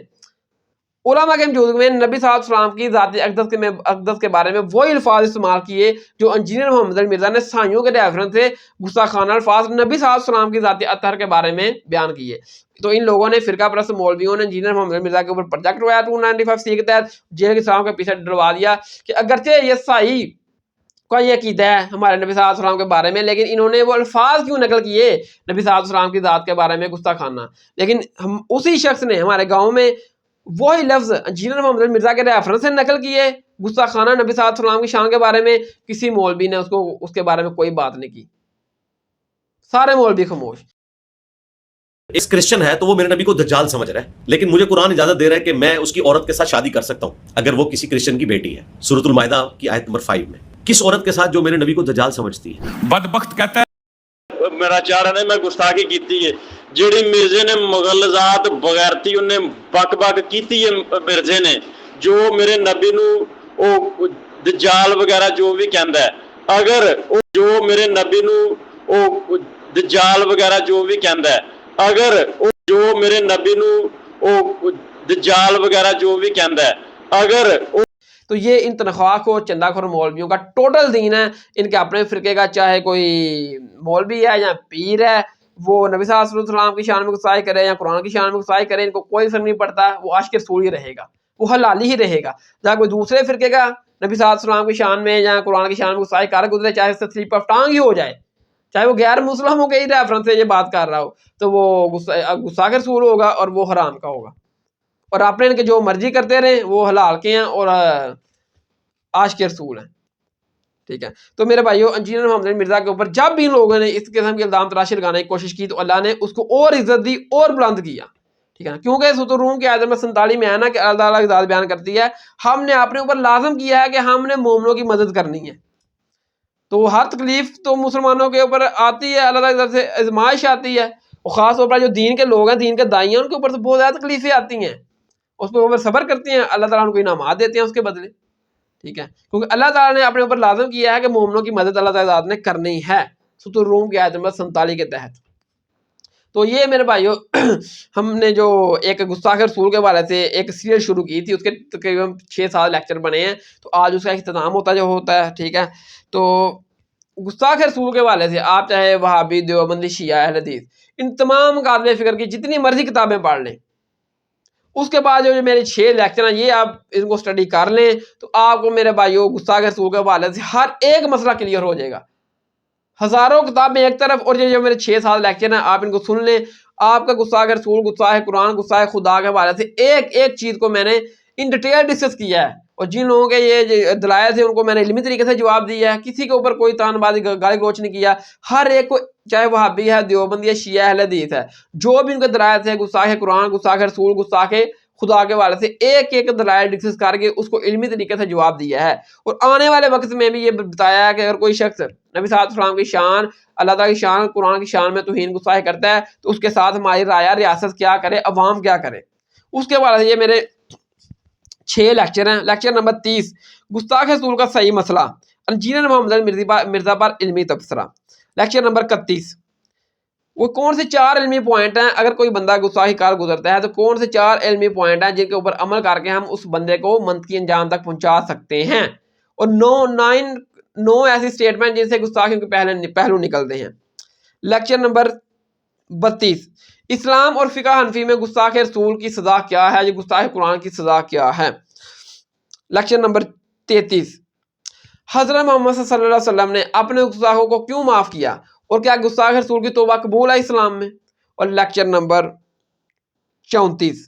علماء کے موجود میں نبی صلی اللہ علیہ وسلم کی ذاتی اقدس کے بارے میں وہی الفاظ استعمال کیے جو انجینئر محمد علی مرزا نے سائیوں کے ریفرنس سے گستاخانہ الفاظ نبی صلی اللہ علیہ وسلم کی ذاتی اطہر کے بارے میں بیان کیے. تو ان لوگوں نے فرقہ پرست مولویوں نے انجینئر محمد علی مرزا کے اوپر پروجیکٹ ہوا 295C کے تحت جیل کے سلاؤں کے پیچھے ڈروا دیا کہ اگرچہ یہ سائی کا یہ عقیدہ ہے ہمارے نبی صلی اللہ علیہ وسلم کے بارے میں، لیکن انہوں نے وہ الفاظ کیوں نقل کیے نبی صلی اللہ علیہ وسلم کی ذات کے بارے میں گستاخانہ. لیکن ہم اسی شخص نے ہمارے گاؤں میں وہی لفظ انجینئر محمد علی مرزا کے ریفرنس سے نقل کیے گستاخانہ نبی صلی اللہ علیہ وسلم کی شان کے بارے میں. کسی مولوی نے اس کے بارے میں کوئی بات نہیں کی، سارے مولوی خاموش. ایک کرسچن ہے تو وہ میرے نبی کو دجال سمجھ رہا ہے، لیکن مجھے قرآن اجازت دے رہا ہے کہ میں اس کی عورت کے ساتھ شادی کر سکتا ہوں اگر وہ کسی کرسچن کی بیٹی ہے. سورۃ المائدہ کی آیت نمبر 5 میں کس عورت کے ساتھ جو میرے نبی کو دجال سمجھتی ہے. بدبخت کہتا ہے میرا چارہ نے میں گستاخی کیتی ہے جیڑی مرزے نے مغل ذات بغیرتی انہیں بک بک کیتی ہے مرزے نے، جو میرے نبی نو او دجال وغیرہ جو بھی کہندا ہے، اگر جو میرے نبی نو او دجال وغیرہ جو بھی کہندا ہے، اگر جو میرے نبی نو او دجال وغیرہ جو بھی کہندا ہے، اگر تو یہ ان تنخواہ کو چندہ خور مولویوں کا ٹوٹل دین ہے. ان کے اپنے فرقے کا چاہے کوئی مولوی ہے یا پیر ہے، وہ نبی صلی اللہ علیہ وسلم کی شان میں گستاخی کرے یا قرآن کی شان میں گستاخی کرے، ان کو کوئی فرق نہیں پڑتا، وہ عاشق رسول ہی رہے گا، وہ حلالی ہی رہے گا. جہاں کوئی دوسرے فرقے کا نبی صلی اللہ علیہ وسلم کی شان میں یا قرآن کی شان میں گستاخی کر گزرے، چاہے سلیپ آف ٹانگ ہی ہو جائے، چاہے وہ غیر مسلموں کے ہی ریفرنس سے یہ بات کر رہا ہو، تو وہ گستاخ رسول ہوگا اور وہ حرام کا ہوگا. اور اپنے ان کے جو مرضی کرتے رہیں وہ حلال کے ہیں اور عاشق رسول ہیں. ٹھیک ہے. تو میرے بھائیو انجینئر محمد علی مرزا کے اوپر جب بھی ان لوگوں نے اس قسم کے الزام تراشی لگانے کی کوشش کی تو اللہ نے اس کو اور عزت دی اور بلند کیا. ٹھیک ہے نا، کیونکہ سورۃ الروم کے آیت نمبر 47 میں ہے نا کہ اللہ تعالیٰ کی ذات بیان کرتی ہے ہم نے اپنے اوپر لازم کیا ہے کہ ہم نے مومنوں کی مدد کرنی ہے. تو ہر تکلیف تو مسلمانوں کے اوپر آتی ہے، اللہ تعالیٰ کی طرف سے آزمائش آتی ہے، اور خاص طور پر جو دین کے لوگ ہیں، دین کے دائی ہیں، ان کے اوپر تو بہت زیادہ تکلیفیں آتی ہیں، اس پہ اوپر صبر کرتے ہیں، اللہ تعالیٰ ان کو انعامات دیتے ہیں اس کے بدلے، ٹھیک ہے، کیونکہ اللہ تعالیٰ نے اپنے اوپر لازم کیا ہے کہ مومنوں کی مدد اللہ تعالیٰ نے کرنی ہے، سورۃ الروم کی آیت نمبر 47 کے تحت۔ تو یہ میرے بھائیو ہم نے جو ایک گستاخ رسول کے حوالے سے ایک سیریز شروع کی تھی، اس کے تقریباً 6-7 لیکچر بنے ہیں، تو آج اس کا اختتام ہوتا ہے، ٹھیک ہے۔ تو گستاخ رسول کے حوالے سے آپ چاہے وہابی، دیوبندی، شیعہ، اہل حدیث، ان تمام مقابلے فکر کی جتنی مرضی کتابیں پڑھ لیں، اس کے بعد جو میرے 6 لیکچر ہیں یہ آپ ان کو اسٹڈی کر لیں تو آپ کو میرے بھائیو گستاخ رسول کے حوالے سے ہر ایک مسئلہ کلیئر ہو جائے گا۔ ہزاروں کتابیں ایک طرف اور یہ جو میرے 6-7 لیکچر ہیں آپ ان کو سن لیں، آپ کا گستاخ رسول، گستاخ قرآن، گستاخ خدا کے حوالے سے ایک ایک چیز کو میں نے ان ڈیٹیل ڈسکس کیا ہے، اور جن لوگوں کے یہ دلائل تھے ان کو میں نے علمی طریقے سے جواب دیا ہے، کسی کے اوپر کوئی تان بازی گالی گلوچ نہیں کیا، ہر ایک کو، چاہے وہابی ہے، دیوبندی ہے، شیعہ ہے، اہل حدیث ہے، جو بھی ان کے دلائل تھے گستاخ قرآن، گستاخ رسول، گستاخ خدا کے حوالے سے ایک ایک دلائل ڈسکس کر کے اس کو علمی طریقے سے جواب دیا ہے۔ اور آنے والے وقت میں بھی یہ بتایا ہے کہ اگر کوئی شخص نبی صلی اللہ علیہ وسلم کی شان، اللہ تعالیٰ کی شان، قرآن کی شان میں توہین گستاخی کرتا ہے تو اس کے ساتھ ہماری رعایا ریاست کیا کرے، عوام کیا کرے، اس کے حوالے سے یہ میرے 6 لیکچر ہیں۔ لیکچر نمبر 30 گستاخ رسول کا صحیح مسئلہ، انجینئر محمد مرزا پر علمی تبصرہ۔ لیکچر نمبر 31 وہ کون سے 4 علمی پوائنٹ ہیں، اگر کوئی بندہ گستاخی کار گزرتا ہے تو کون سے 4 علمی پوائنٹ ہیں جن کے اوپر عمل کر کے ہم اس بندے کو منطقی انجام تک پہنچا سکتے ہیں، اور 9 ایسی سٹیٹمنٹ جن سے گستاخی کے پہلو نکلتے ہیں۔ لیکچر نمبر 32 اسلام اور فقہ حنفی میں گستاخ رسول کی سزا کیا ہے، یہ گستاخ قرآن کی سزا کیا ہے۔ لیکچر نمبر 33 حضرت محمد صلی اللہ علیہ وسلم نے اپنے گستاخوں کو کیوں معاف کیا، اور کیا گستاخ رسول کی توبہ قبول ہے اسلام میں۔ اور لیکچر نمبر 34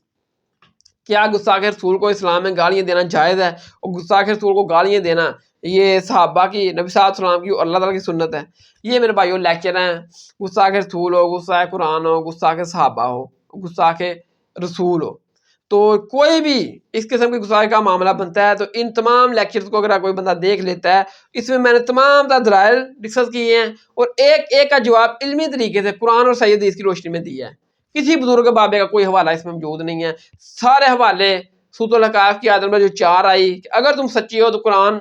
کیا گستاخ رسول کو اسلام میں گالیاں دینا جائز ہے، اور گستاخ رسول کو گالیاں دینا یہ صحابہ کی، نبی صلی اللہ علیہ وسلم کی اور اللہ تعالیٰ کی سنت ہے۔ یہ میرے بھائیوں لیکچر ہیں، گستاخ رسول ہو، گستاخ قرآن ہو، گستاخ صحابہ ہو، گستاخ رسول ہو، تو کوئی بھی اس قسم کی گستاخی کا معاملہ بنتا ہے تو ان تمام لیکچرز کو اگر کوئی بندہ دیکھ لیتا ہے، اس میں نے تمام دلائل ڈسکس کیے ہیں اور ایک ایک کا جواب علمی طریقے سے قرآن اور صحیح حدیث کی روشنی میں دیا ہے۔ کسی بزرگ بابے کا کوئی حوالہ اس میں موجود نہیں ہے، سارے حوالے سورۃ الحقاف کی آیت نمبر جو 4 آئی کہ اگر تم سچی ہو تو قرآن،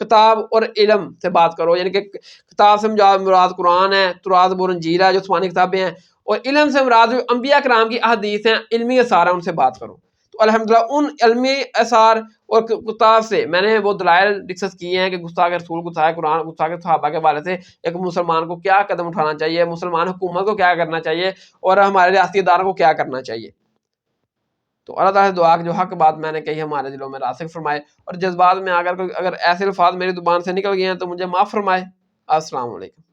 کتاب اور علم سے بات کرو، یعنی کہ کتاب سے مراد قرآن ہے، تورات زبور انجیل ہے جو آسمانی کتابیں ہیں، اور علم سے مراد جو انبیاء کرام کی احادیث ہیں، علمی اثار ہیں، ان سے بات کرو۔ تو الحمدللہ ان علمی اثار اور کتاب سے میں نے وہ دلائل ڈسکس کیے ہیں کہ گستاخ رسول، گستاخ قرآن، گستاخ صحابہ کے حوالے سے ایک مسلمان کو کیا قدم اٹھانا چاہیے، مسلمان حکومت کو کیا کرنا چاہیے، اور ہمارے ریاستی اداروں کو کیا کرنا چاہیے۔ تو اللہ تعالیٰ سے دعا کہ جو حق بات میں نے کہی ہمارے دلوں میں راسخ فرمائے، اور جذبات میں اگر ایسے الفاظ میری زبان سے نکل گئے ہیں تو مجھے معاف فرمائے۔ السلام علیکم۔